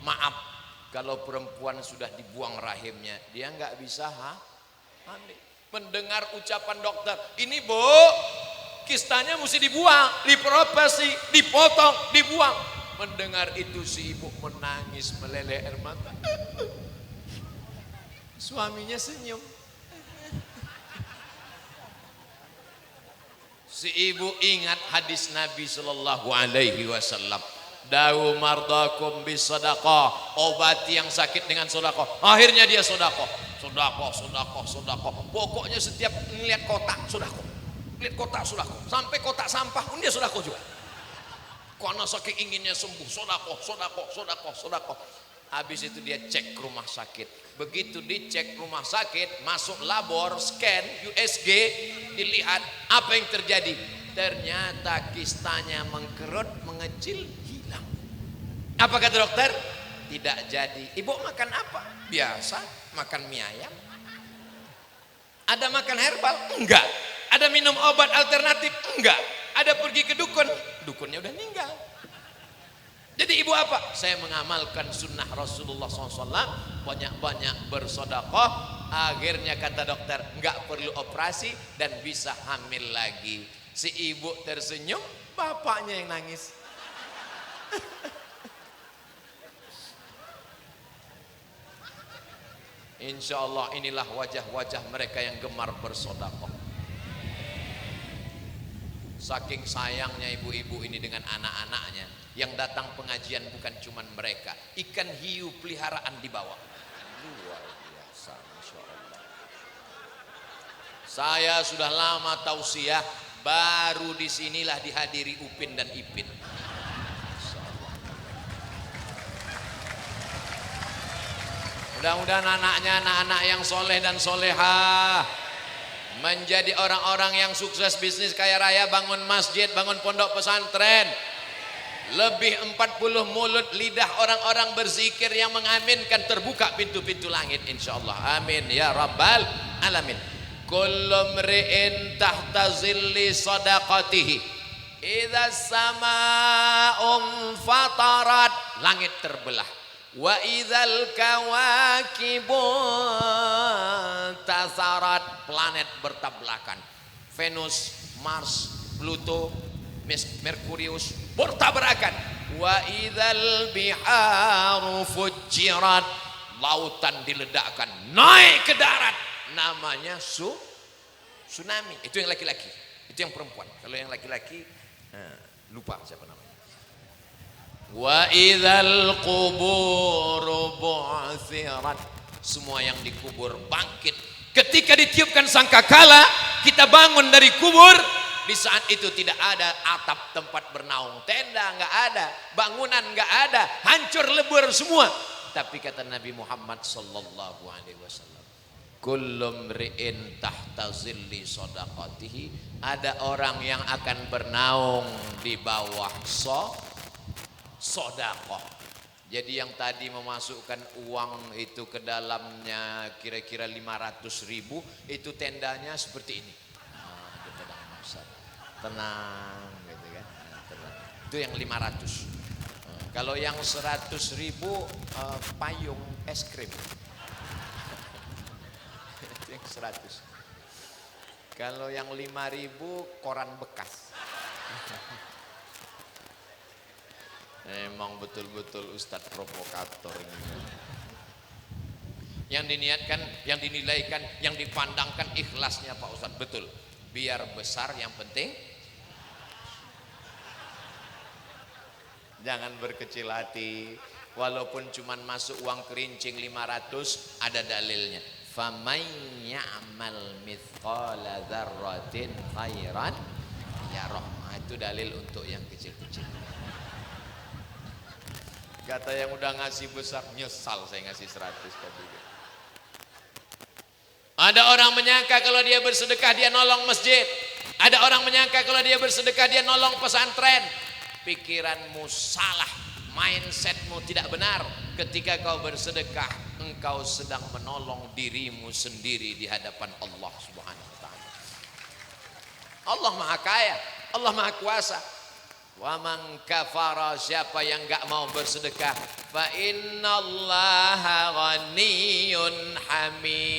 Maaf, kalau perempuan sudah dibuang rahimnya, dia nggak bisa hamil. Mendengar ucapan dokter, ini bu, kistanya mesti dibuang, diproperasi, dipotong, dibuang. Mendengar itu si ibu menangis meleleh air mata. Suaminya senyum. Si ibu ingat hadis Nabi Sallallahu Alaihi Wasallam. Dawu mardakum bis sadaqah, obati yang sakit dengan sedekah. Akhirnya dia sedekah, sedekah. Pokoknya setiap melihat kotak sedekah, lihat kotak sedekah, sampai kotak sampah pun dia sedekah juga. Karena saking inginnya sembuh, sedekah. Habis itu dia cek rumah sakit. Begitu dicek rumah sakit, masuk labor, scan, USG, dilihat apa yang terjadi. Ternyata kistanya mengkerut, mengecil, hilang. Apa kata dokter? Tidak jadi. Ibu makan apa? Biasa, makan mie ayam. Ada makan herbal? Enggak. Ada minum obat alternatif? Enggak. Ada pergi ke dukun? Dukunnya udah meninggal. Jadi ibu apa? Saya mengamalkan sunnah Rasulullah SAW, banyak-banyak bersedekah. Akhirnya kata dokter, enggak perlu operasi dan bisa hamil lagi. Si ibu tersenyum, bapaknya yang nangis. Insya Allah inilah wajah-wajah mereka yang gemar bersedekah. Saking sayangnya ibu-ibu ini dengan anak-anaknya. Yang datang pengajian bukan cuma mereka, ikan hiu peliharaan dibawa. Luar biasa, Masya Allah. Saya sudah lama tausiah, baru disinilah dihadiri Upin dan Ipin. Mudah-mudahan anaknya anak-anak yang soleh dan solehah, menjadi orang-orang yang sukses bisnis kaya raya, bangun masjid, bangun pondok pesantren. Lebih 40 mulut lidah orang-orang berzikir yang mengaminkan, terbuka pintu-pintu langit insyaallah. Amin ya rabbal alamin. Kullu mri'in tahta zilli sadaqatihi idza samaa'un fatarat, langit terbelah. Wa idzal kawakibu tasarat, planet bertabrakan. Venus, Mars, Pluto, Merkurius bertabrakan. Wa idzal biharu fujirat, lautan diledakkan, naik ke darat, namanya tsunami. Itu yang laki-laki, itu yang perempuan. Kalau yang laki-laki lupa siapa namanya. Wa idzal qubur bu'thirat, semua yang dikubur bangkit. Ketika ditiupkan sangkakala, kita bangun dari kubur. Di saat itu tidak ada atap tempat bernaung, tenda nggak ada, bangunan nggak ada, hancur lebur semua. Tapi kata Nabi Muhammad sallallahu alaihi wasallam, kullu mri'in tahta zilli sadaqatihi, ada orang yang akan bernaung di bawah sedekah. Jadi yang tadi memasukkan uang itu ke dalamnya kira-kira 500.000, itu tendanya seperti ini. Tenang gitu kan, tenang. Itu yang 500. Kalau yang 100.000 payung es krim. Itu yang 100. Kalau yang 5.000 koran bekas. Emang betul-betul Ustadz provokator ini. Yang diniatkan, yang dinilaikan, yang dipandangkan ikhlasnya Pak Ustadz, betul. Biar besar yang penting. Jangan berkecil hati. Walaupun cuman masuk uang kerincing 500, ada dalilnya. Faman ya'mal mithqala dzarratin khairan yarah. Itu dalil untuk yang kecil-kecil. Kata yang udah ngasih besar, nyesal saya ngasih 100 tadi. Ada orang menyangka kalau dia bersedekah dia nolong masjid. Ada orang menyangka kalau dia bersedekah dia nolong pesantren. Pikiranmu salah, mindsetmu tidak benar. Ketika kau bersedekah, engkau sedang menolong dirimu sendiri di hadapan Allah Subhanahu wa taala. Allah Maha Kaya, Allah Maha Kuasa. Wa man kafara, siapa yang enggak mau bersedekah, fa innallaha ghaniyyun hamid.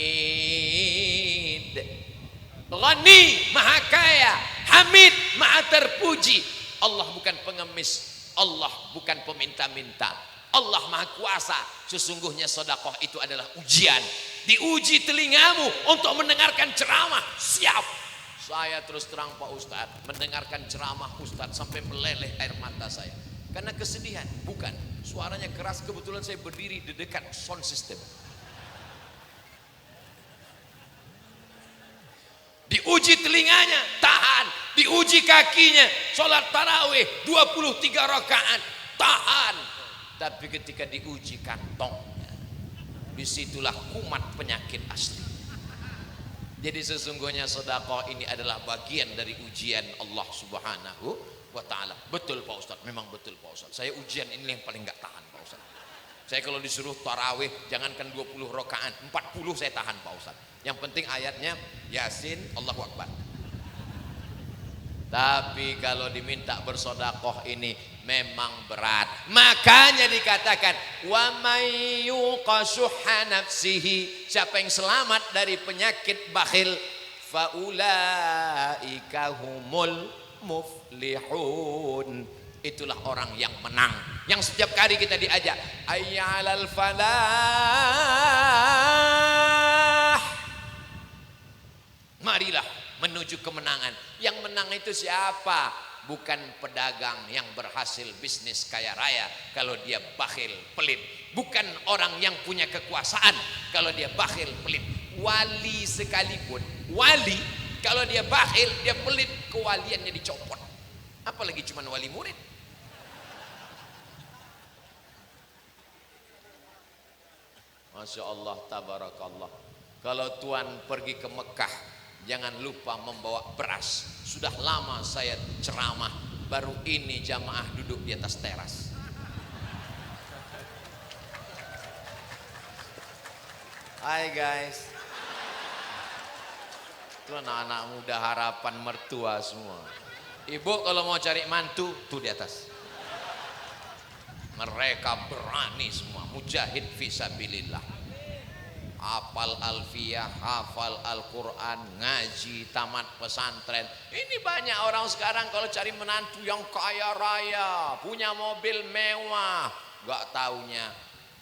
Ghani, Maha Kaya, hamid, maha terpuji. Allah bukan pengemis, Allah bukan peminta-minta, Allah maha kuasa. Sesungguhnya sedekah itu adalah ujian. Diuji telingamu untuk mendengarkan ceramah. Siap. Saya terus terang Pak Ustadz, mendengarkan ceramah Ustadz sampai meleleh air mata saya. Karena kesedihan, bukan. Suaranya keras, kebetulan saya berdiri di dekat sound system. Diuji telinganya, tahan. Diuji kakinya, sholat tarawih 23 rakaat, tahan. Tapi ketika diuji kantongnya, disitulah kumat penyakit asli. Jadi sesungguhnya sedekah ini adalah bagian dari ujian Allah Subhanahu wa ta'ala. Betul Pak Ustadz, memang betul Pak Ustadz. Saya ujian ini yang paling gak tahan Pak Ustadz. Saya kalau disuruh tarawih, jangankan 20 rakaat, 40 saya tahan Pak Ustadz. Yang penting ayatnya Yasin, Allahu Akbar. Tapi kalau diminta bersedekah ini memang berat. Makanya dikatakan wa may yuqa syuhha nafsihi, siapa yang selamat dari penyakit bakhil, faulaika humul muflihun, itulah orang yang menang. Yang setiap kali kita diajak ayyalal falah, marilah menuju kemenangan. Yang menang itu siapa? Bukan pedagang yang berhasil bisnis kaya raya kalau dia bakhil pelit. Bukan orang yang punya kekuasaan kalau dia bakhil pelit. Wali sekalipun, wali kalau dia bakhil, dia pelit, kewaliannya dicopot. Apalagi cuman wali murid. Masya Allah, tabarakallah. Kalau Tuan pergi ke Mekah, jangan lupa membawa beras. Sudah lama saya ceramah, baru ini jamaah duduk di atas teras. Hai guys. Itu anak-anak muda harapan mertua semua. Ibu kalau mau cari mantu tuh di atas. Mereka berani semua, mujahid fisabilillah. Hafal alfiyah, hafal Al-Quran, ngaji, tamat pesantren. Ini banyak orang sekarang kalau cari menantu yang kaya raya, punya mobil mewah, gak taunya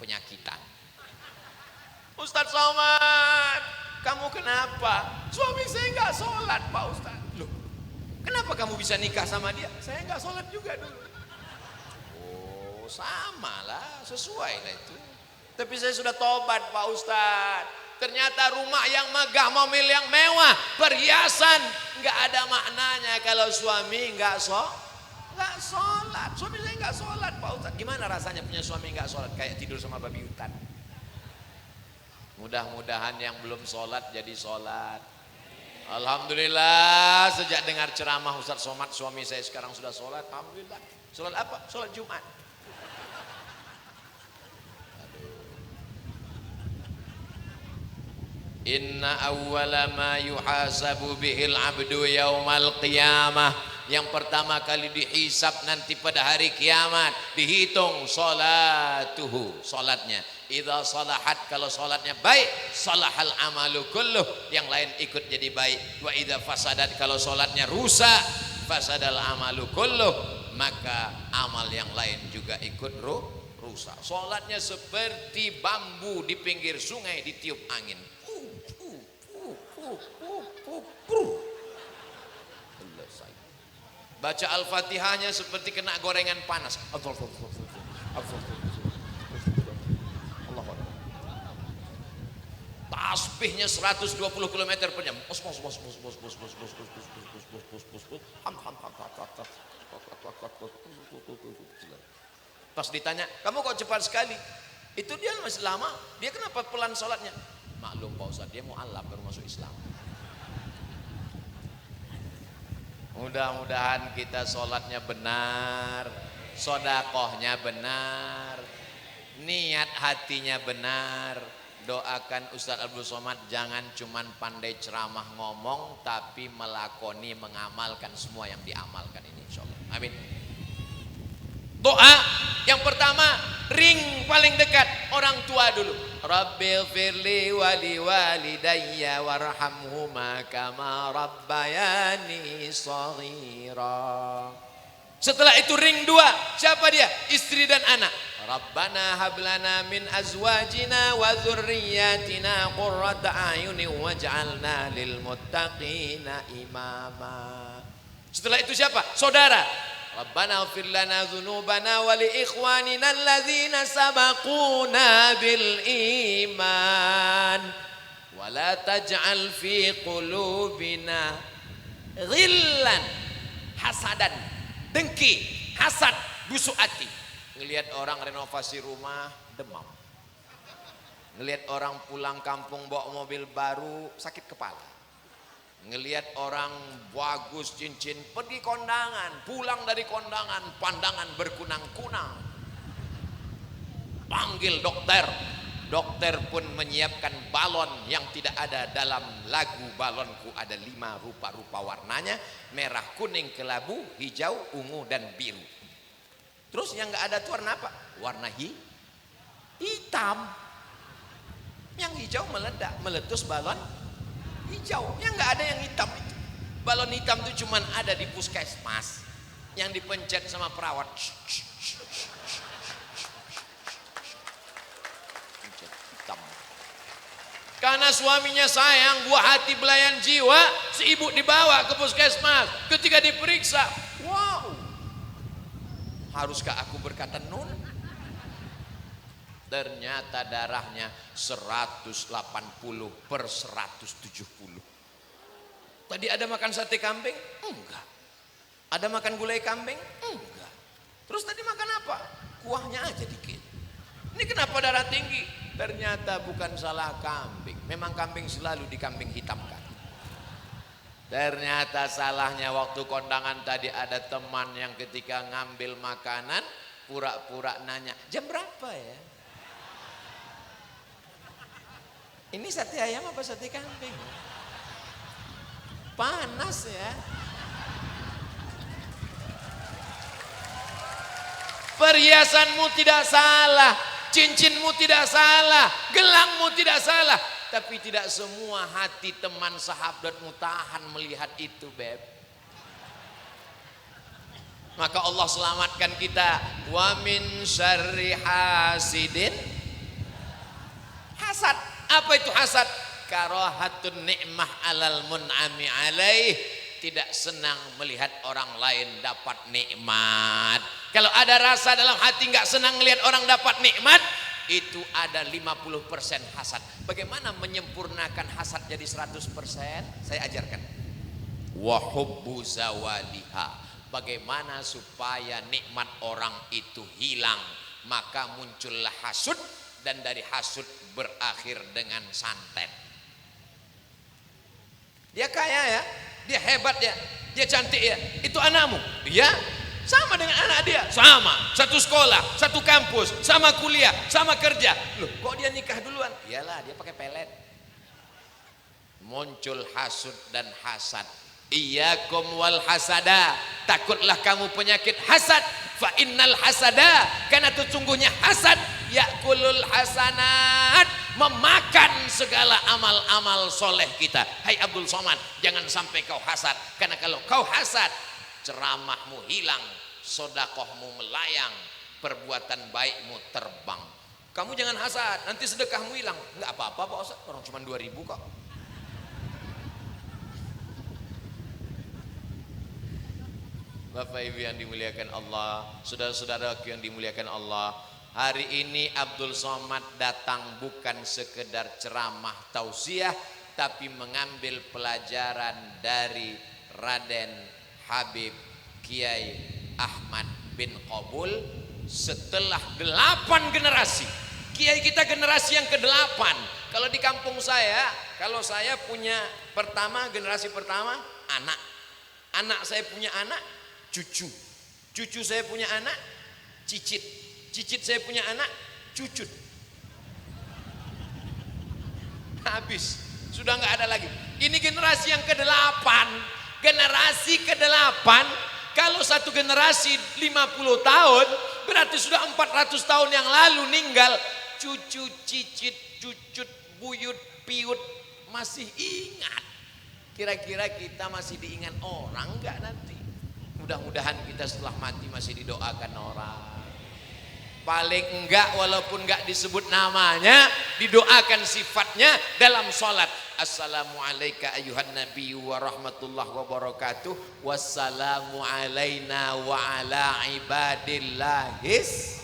penyakitan. Ustadz Somad, kamu kenapa? Suami saya gak sholat Pak Ustadz. Loh, kenapa kamu bisa nikah sama dia? Saya gak sholat juga dulu. Oh, sama lah, sesuai lah itu. Tapi saya sudah tobat Pak Ustadz. Ternyata rumah yang megah, mobil yang mewah, perhiasan, nggak ada maknanya kalau suami nggak sholat. Suami saya nggak sholat Pak Ustadz. Gimana rasanya punya suami nggak sholat? Kayak tidur sama babi hutan. Mudah-mudahan yang belum sholat jadi sholat. Alhamdulillah, sejak dengar ceramah Ustadz Somad, suami saya sekarang sudah sholat. Alhamdulillah. Sholat apa? Sholat Jumat. Inna awwala ma yuhasabu bihil abdu yaumal qiyamah, yang pertama kali dihisab nanti pada hari kiamat, dihitung salatuhu, salatnya. Idza salahat, kalau salatnya baik, salahal amalu kulluh, yang lain ikut jadi baik. Wa idza fasadat, kalau salatnya rusak, fasadal amalu kulluh, maka amal yang lain juga ikut rusak. Salatnya seperti bambu di pinggir sungai ditiup angin. Baca Al-Fatihahnya seperti kena gorengan panas. Tasbihnya 120 km per jam. Pas ditanya, kamu kok cepat sekali? Itu dia masih lama. Dia kenapa pelan sholatnya? Maklum Pak Ustadz, dia mu'alaf baru masuk Islam. Mudah-mudahan kita sholatnya benar, sodakohnya benar, niat hatinya benar. Doakan Ustadz Abdul Somad jangan cuman pandai ceramah ngomong, tapi melakoni, mengamalkan semua yang diamalkan ini, insyaallah. Amin. Doa yang pertama, ring paling dekat orang tua dulu. Rabbil firli wali walidayya warhamhuma kama rabbayani shaghira. Setelah itu ring 2, siapa dia? Istri dan anak. Rabbana hablana min azwajina wa dzurriyyatina qurrata a'yunin waj'alna lil muttaqina imama. Setelah itu siapa? Saudara. Rabbana ighfir lana dzunubana wa li ikhwanina alladzina sabaquna bil iman wa la taj'al fi qulubina ghillan hasadan, dengki, hasad, busuk hati. Ngelihat orang renovasi rumah demam, ngelihat orang pulang kampung bawa mobil baru sakit kepala, ngelihat orang bagus cincin pergi kondangan, pulang dari kondangan pandangan berkunang-kunang, panggil dokter. Dokter pun menyiapkan balon yang tidak ada dalam lagu balonku, ada 5 rupa-rupa warnanya, merah, kuning, kelabu, hijau, ungu dan biru. Terus yang nggak ada itu warna apa? Warna hitam. Yang hijau meledak, meletus balon hijau. Yang nggak ada yang hitam itu. Balon hitam itu cuma ada di puskesmas, yang dipencet sama perawat. Karena suaminya sayang, buah hati belayan jiwa, si ibu dibawa ke puskesmas. Ketika diperiksa, wow, haruskah aku berkata nun? Ternyata darahnya 180/170. Tadi ada makan sate kambing? Enggak. Ada makan gulai kambing? Enggak. Terus tadi makan apa? Kuahnya aja dikit. Ini kenapa darah tinggi? Ternyata bukan salah kambing. Memang kambing selalu dikambing hitamkan. Ternyata salahnya waktu kondangan tadi ada teman yang ketika ngambil makanan pura-pura nanya, jam berapa ya? Ini sate ayam apa sate kambing? Panas ya. Perhiasanmu tidak salah, cincinmu tidak salah, gelangmu tidak salah, tapi tidak semua hati teman sahabatmu tahan melihat itu, beb. Maka Allah selamatkan kita. Wa min syarri hasidin hasad. Apa itu hasad? Karahatun ni'mah alal mun'ami alaih. Tidak senang melihat orang lain dapat nikmat. Kalau ada rasa dalam hati nggak senang melihat orang dapat nikmat, itu ada 50% hasad. Bagaimana menyempurnakan hasad jadi 100%? Saya ajarkan. Wa hubbu zawaliha. Bagaimana supaya nikmat orang itu hilang? Maka muncullah hasud, dan dari hasud berakhir dengan santet. Dia kaya ya, dia hebat ya, dia cantik ya, itu anakmu? Iya, sama dengan anak dia, sama, satu sekolah, satu kampus, sama kuliah, sama kerja. Loh, kok dia nikah duluan? Iyalah, dia pakai pelet. Muncul hasud dan hasad. Iyyakum wal hasada, takutlah kamu penyakit hasad. Fa innal hasada, karena sesungguhnya hasad yakulul hasanat, memakan segala amal-amal soleh kita. Hai Abdul Somad, jangan sampai kau hasad, karena kalau kau hasad, ceramahmu hilang, sodakohmu melayang, perbuatan baikmu terbang. Kamu jangan hasad, nanti sedekahmu hilang. Enggak apa-apa Pak Ustaz, orang cuma 2.000 kok. Bapak Ibu yang dimuliakan Allah, saudara-saudaraku yang dimuliakan Allah, hari ini Abdul Somad datang bukan sekedar ceramah tausiah, tapi mengambil pelajaran dari Raden Habib Kiai Ahmad bin Qabul. Setelah 8 generasi, Kiai kita generasi yang ke-8. Kalau di kampung saya, kalau saya punya pertama, generasi pertama anak, anak saya punya anak, cucu, cucu saya punya anak, cicit, cicit saya punya anak, cucut. Habis, sudah nggak ada lagi. Ini generasi yang ke-8, generasi ke-8 Kalau satu generasi 50 tahun, berarti sudah 400 tahun yang lalu ninggal. Cucu, cicit, cucut, buyut, piut masih ingat. Kira-kira kita masih diingat orang enggak nanti? Mudah-mudahan kita setelah mati masih didoakan orang. Paling enggak walaupun enggak disebut namanya, didoakan sifatnya dalam sholat. Assalamualaikum ayuhan nabi wa rahmatullahi wa barakatuh. Wassalamu alaina wa ala ibadillahis.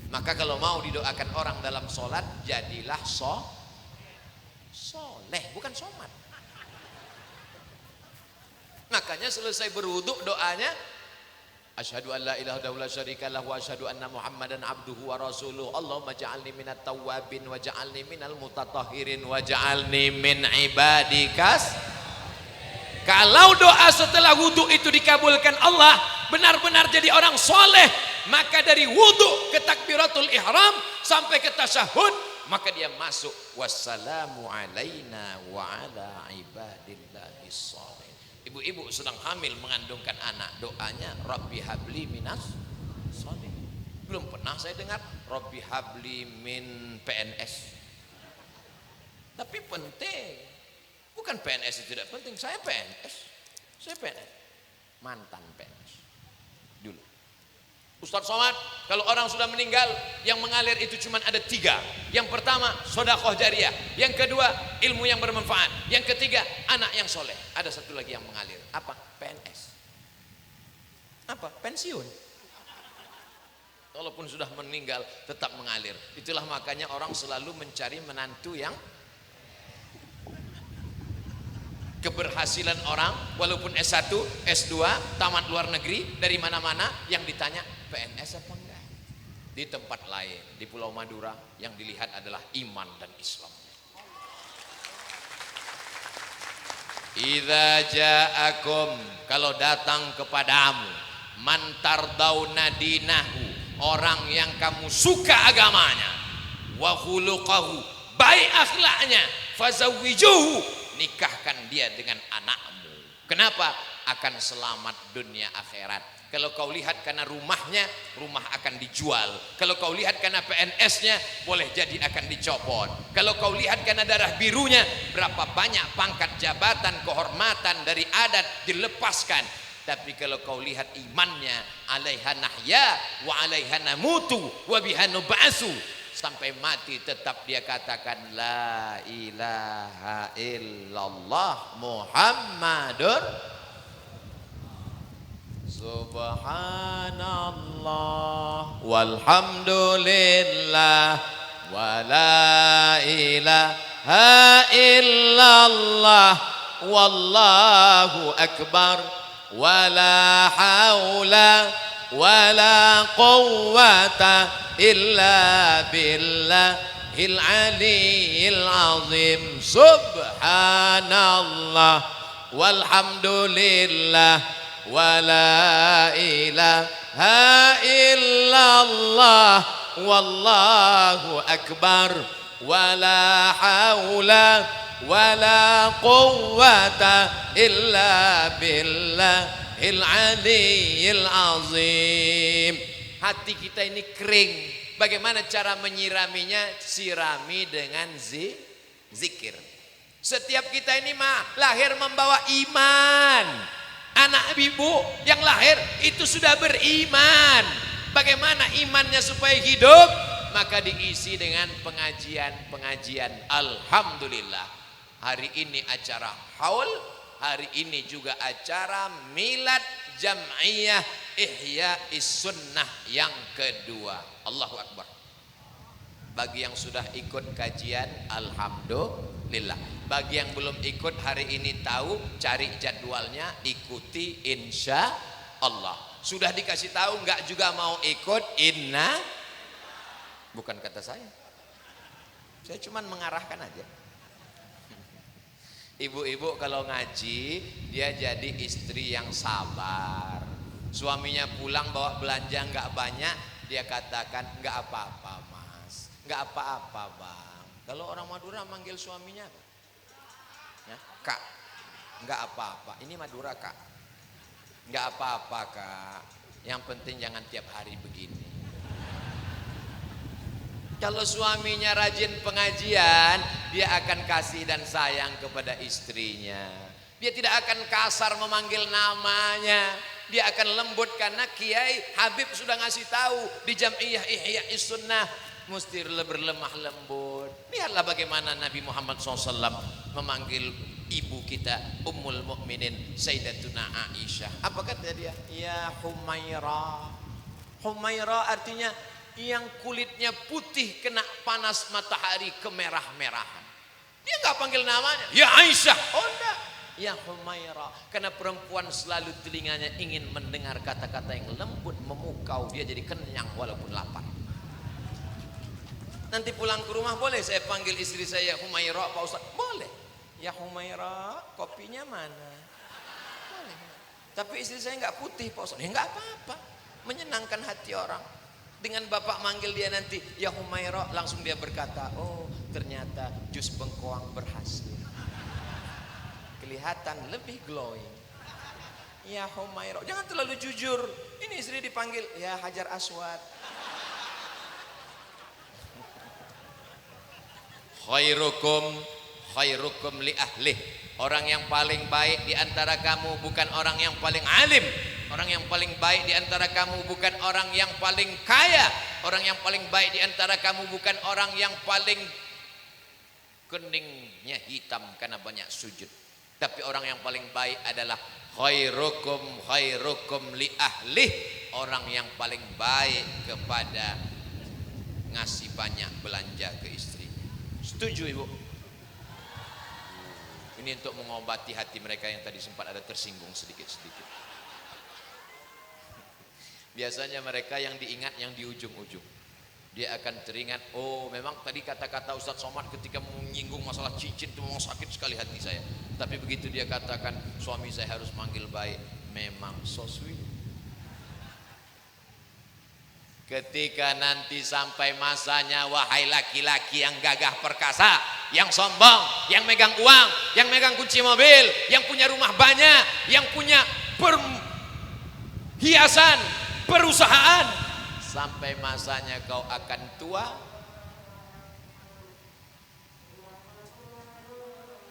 Maka kalau mau didoakan orang dalam sholat, jadilah soleh, bukan somat. Makanya selesai berwudu doanya, asyhadu an la ilaha illallah syarikalah wa asyhadu anna muhammadan abduhu wa rasuluh. Allahumma ja'alni minat tawwabin wa ja'alni minal mutatahhirin wa ja'alni min ibadikas. Kalau doa setelah wudu itu dikabulkan Allah, benar-benar jadi orang soleh, maka dari wudu ke takbiratul ihram sampai ke tasyahud, maka dia masuk wassalamu alaina wa ala ibadillahis sholihin. Ibu-ibu sedang hamil mengandungkan anak, doanya Rabbi habli minas sholihin. Belum pernah saya dengar Rabbi habli min PNS. Tapi penting. Bukan PNS itu tidak penting, saya PNS. Saya PNS. Mantan PNS. Dulu. Ustadz Somad, kalau orang sudah meninggal, yang mengalir itu cuma ada 3. Yang pertama, sedekah jariyah. Yang kedua, ilmu yang bermanfaat. Yang ketiga, anak yang soleh. Ada satu lagi yang mengalir. Apa? PNS. Apa? Pensiun. Walaupun sudah meninggal, tetap mengalir. Itulah makanya orang selalu mencari menantu yang keberhasilan orang, walaupun S1, S2, tamat luar negeri, dari mana-mana, yang ditanya PNS apa enggak. Di tempat lain, di Pulau Madura, yang dilihat adalah iman dan Islam. Idza ja'akum, kalau datang kepadamu, man tardawna dinahu, orang yang kamu suka agamanya, wa khuluqahu, baik akhlaknya, fazawwijuhu, nikahkan dia dengan anakmu. Kenapa? Akan selamat dunia akhirat. Kalau kau lihat karena rumahnya, rumah akan dijual. Kalau kau lihat karena PNS-nya, boleh jadi akan dicopot. Kalau kau lihat karena darah birunya, berapa banyak pangkat jabatan, kehormatan dari adat dilepaskan. Tapi kalau kau lihat imannya, alaiha nahya wa alaiha namutu wa biha nub'atsu, sampai mati tetap dia katakan la ilaha illallah Muhammadur subhanallah walhamdulillah wa la ilaha illallah wallahu akbar wa la haula wa la quwwata illa billahil aliyyil azim. Subhanallah walhamdulillah wa la ilaha illallah wallahu akbar wa la haula wa la quwwata illa billahil aliyyil azim. Hati kita ini kering. Bagaimana cara menyiraminya? Sirami dengan zikir. Setiap kita ini lahir membawa iman. Anak ibu yang lahir itu sudah beriman. Bagaimana imannya supaya hidup? Maka diisi dengan pengajian-pengajian. Alhamdulillah. Hari ini acara haul, hari ini juga acara milad jam'iyah ihya sunnah yang kedua. Allahu Akbar. Bagi yang sudah ikut kajian, alhamdulillah. Bagi yang belum ikut hari ini, tahu, cari jadwalnya, ikuti insya Allah. Sudah dikasih tahu enggak juga mau ikut, bukan kata saya cuman mengarahkan aja. Ibu-ibu kalau ngaji, dia jadi istri yang sabar. Suaminya pulang bawa belanja nggak banyak, dia katakan nggak apa-apa mas, nggak apa-apa bang. Kalau orang Madura manggil suaminya apa? Ya, kak, nggak apa-apa. Ini Madura kak, Nggak apa-apa kak, yang penting jangan tiap hari begini. Kalau suaminya rajin pengajian, dia akan kasih dan sayang kepada istrinya. Dia tidak akan kasar memanggil namanya. Dia akan lembut karena Kiai Habib sudah ngasih tahu di Jam'iyah Ihya Sunnah mesti berlemah lembut. Lihatlah bagaimana Nabi Muhammad SAW memanggil ibu kita Ummul Mukminin Sayyidatuna Aisyah. Apa kata dia? Ya Humaira. Humaira artinya yang kulitnya putih kena panas matahari kemerah-merahan. Dia nggak panggil namanya ya Aisyah, oh enggak, ya Humaira. Karena perempuan selalu telinganya ingin mendengar kata-kata yang lembut memukau, dia jadi kenyang walaupun lapar. Nanti pulang ke rumah boleh saya panggil istri saya Humaira Pak Ustaz? Boleh. Ya Humaira, kopinya mana? Boleh. Tapi istri saya nggak putih Pak Ustaz. Ya nggak apa-apa, menyenangkan hati orang. Dengan bapak manggil dia nanti ya Humaira, langsung dia berkata, oh ternyata jus bengkoang berhasil, kelihatan lebih glowing. Ya Humaira, jangan terlalu jujur. Ini istri dipanggil ya Hajar Aswad. Khairukum li ahlih. Orang yang paling baik di antara kamu bukan orang yang paling alim. Orang yang paling baik di antara kamu bukan orang yang paling kaya. Orang yang paling baik di antara kamu bukan orang yang paling keningnya hitam karena banyak sujud. Tapi orang yang paling baik adalah khairukum li ahlih. Orang yang paling baik kepada ngasih banyak belanja ke istri. Setuju ibu? Ini untuk mengobati hati mereka yang tadi sempat ada tersinggung sedikit-sedikit. Biasanya mereka yang diingat yang di ujung-ujung. Dia akan teringat, oh memang tadi kata-kata Ustadz Somad ketika menyinggung masalah cincin itu memang sakit sekali hati saya. Tapi begitu dia katakan suami saya harus manggil baik, memang so sweet. Ketika nanti sampai masanya, wahai laki-laki yang gagah perkasa, yang sombong, yang megang uang, yang megang kunci mobil, yang punya rumah banyak, yang punya perhiasan, perusahaan, sampai masanya kau akan tua,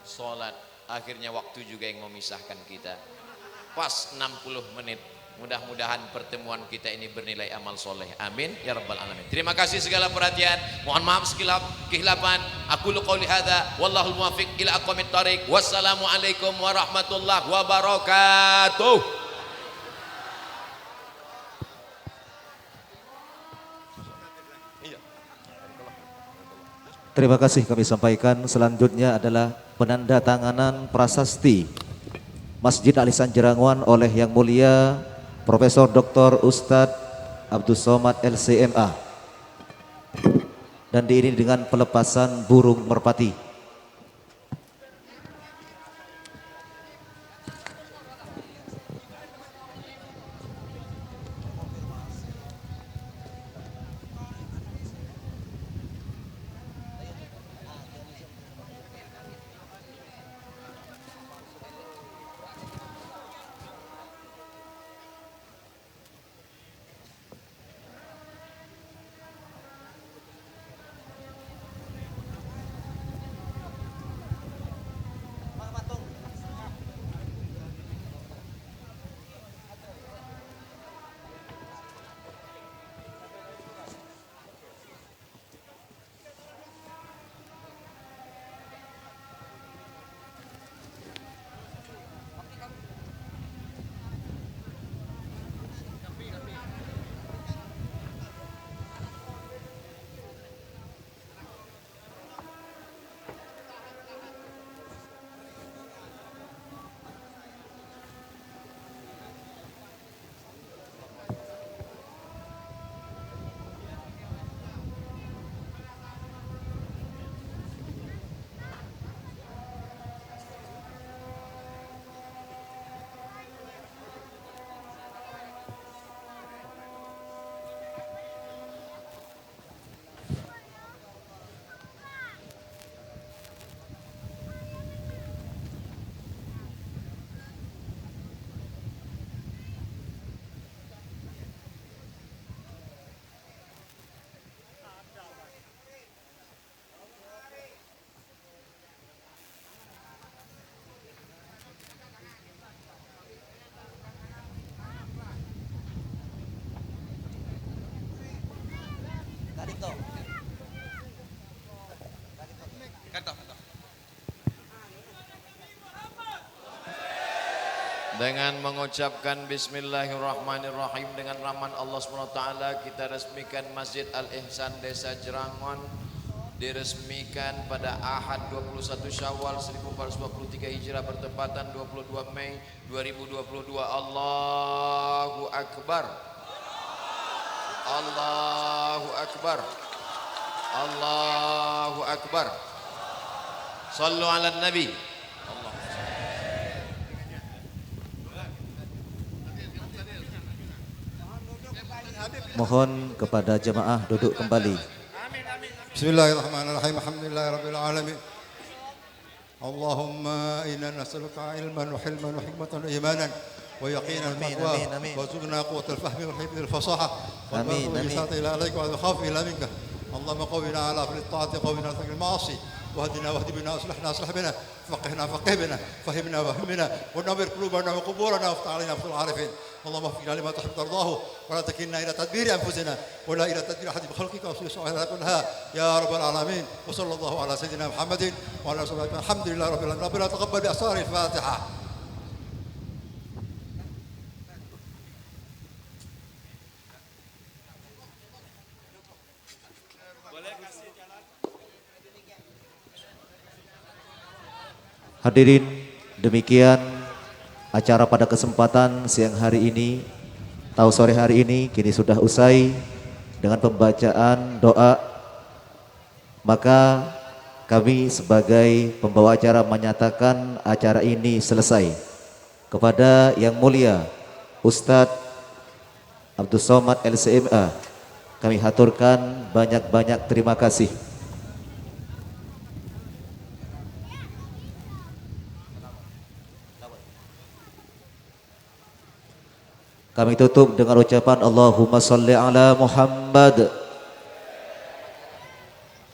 sholat, akhirnya waktu juga yang memisahkan kita. Pas 60 menit. Mudah-mudahan pertemuan kita ini bernilai amal soleh. Amin ya rabbal alamin. Terima kasih segala perhatian. Mohon maaf segala kehilapan. Aku qouli hadza wallahul muwaffiq ila aqwamit thariq. Wassalamualaikum warahmatullahi wabarakatuh. Terima kasih kami sampaikan. Selanjutnya adalah penandatanganan prasasti Masjid Al-Ihsan Jeranguan oleh Yang Mulia Profesor Dr. Ustadz Abdul Somad LCMA, dan diiringi dengan pelepasan burung merpati. Dengan mengucapkan Bismillahirrahmanirrahim dengan rahman Allah SWT kita resmikan Masjid Al-Ihsan Desa Jerangon diresmikan pada Ahad 21 Syawal 1443 Hijrah bertepatan 22 Mei 2022. Allahu Akbar. Allahu Akbar. Allahu Akbar. Sallu ala Nabi. Mohon kepada jemaah duduk kembali. Bismillahirrahmanirrahim. Alhamdulillahirabbil alamin. Allahumma inna nas'aluka ilman wa hilman wa hikmatan wa imanan wa yaqinan wa taqwa wa zidna quwwatal fahmi wal hifdhi wal fasaha wal barri wal ihsani ila alayka wa al-khawfi ila minka. Allahumma qawwina ala fil ta'ati qawwina ala al ma'asi واهدنا واهد بنا اصلحنا اصلح بنا فقهنا فقه بنا فهمنا وهمنا ونور قلوبنا وقبورنا وافتح علينا فتوح العارفين. اللهم وفقنا لما تحب ترضاه ولا تكلنا الى تدبير انفسنا ولا الى تدبير احد بخلقك وسوء سعينا كلها يا رب العالمين. وصلى الله على سيدنا محمد وعلى اله وصحبه. الحمد لله رب العالمين. ربنا تقبل باسرار الفاتحه. Hadirin, demikian acara pada kesempatan siang hari ini atau sore hari ini kini sudah usai dengan pembacaan doa. Maka kami sebagai pembawa acara menyatakan acara ini selesai. Kepada Yang Mulia Ustadz Abdus Somad LCMA kami haturkan banyak-banyak terima kasih. Kami tutup dengan ucapan Allahumma salli ala Muhammad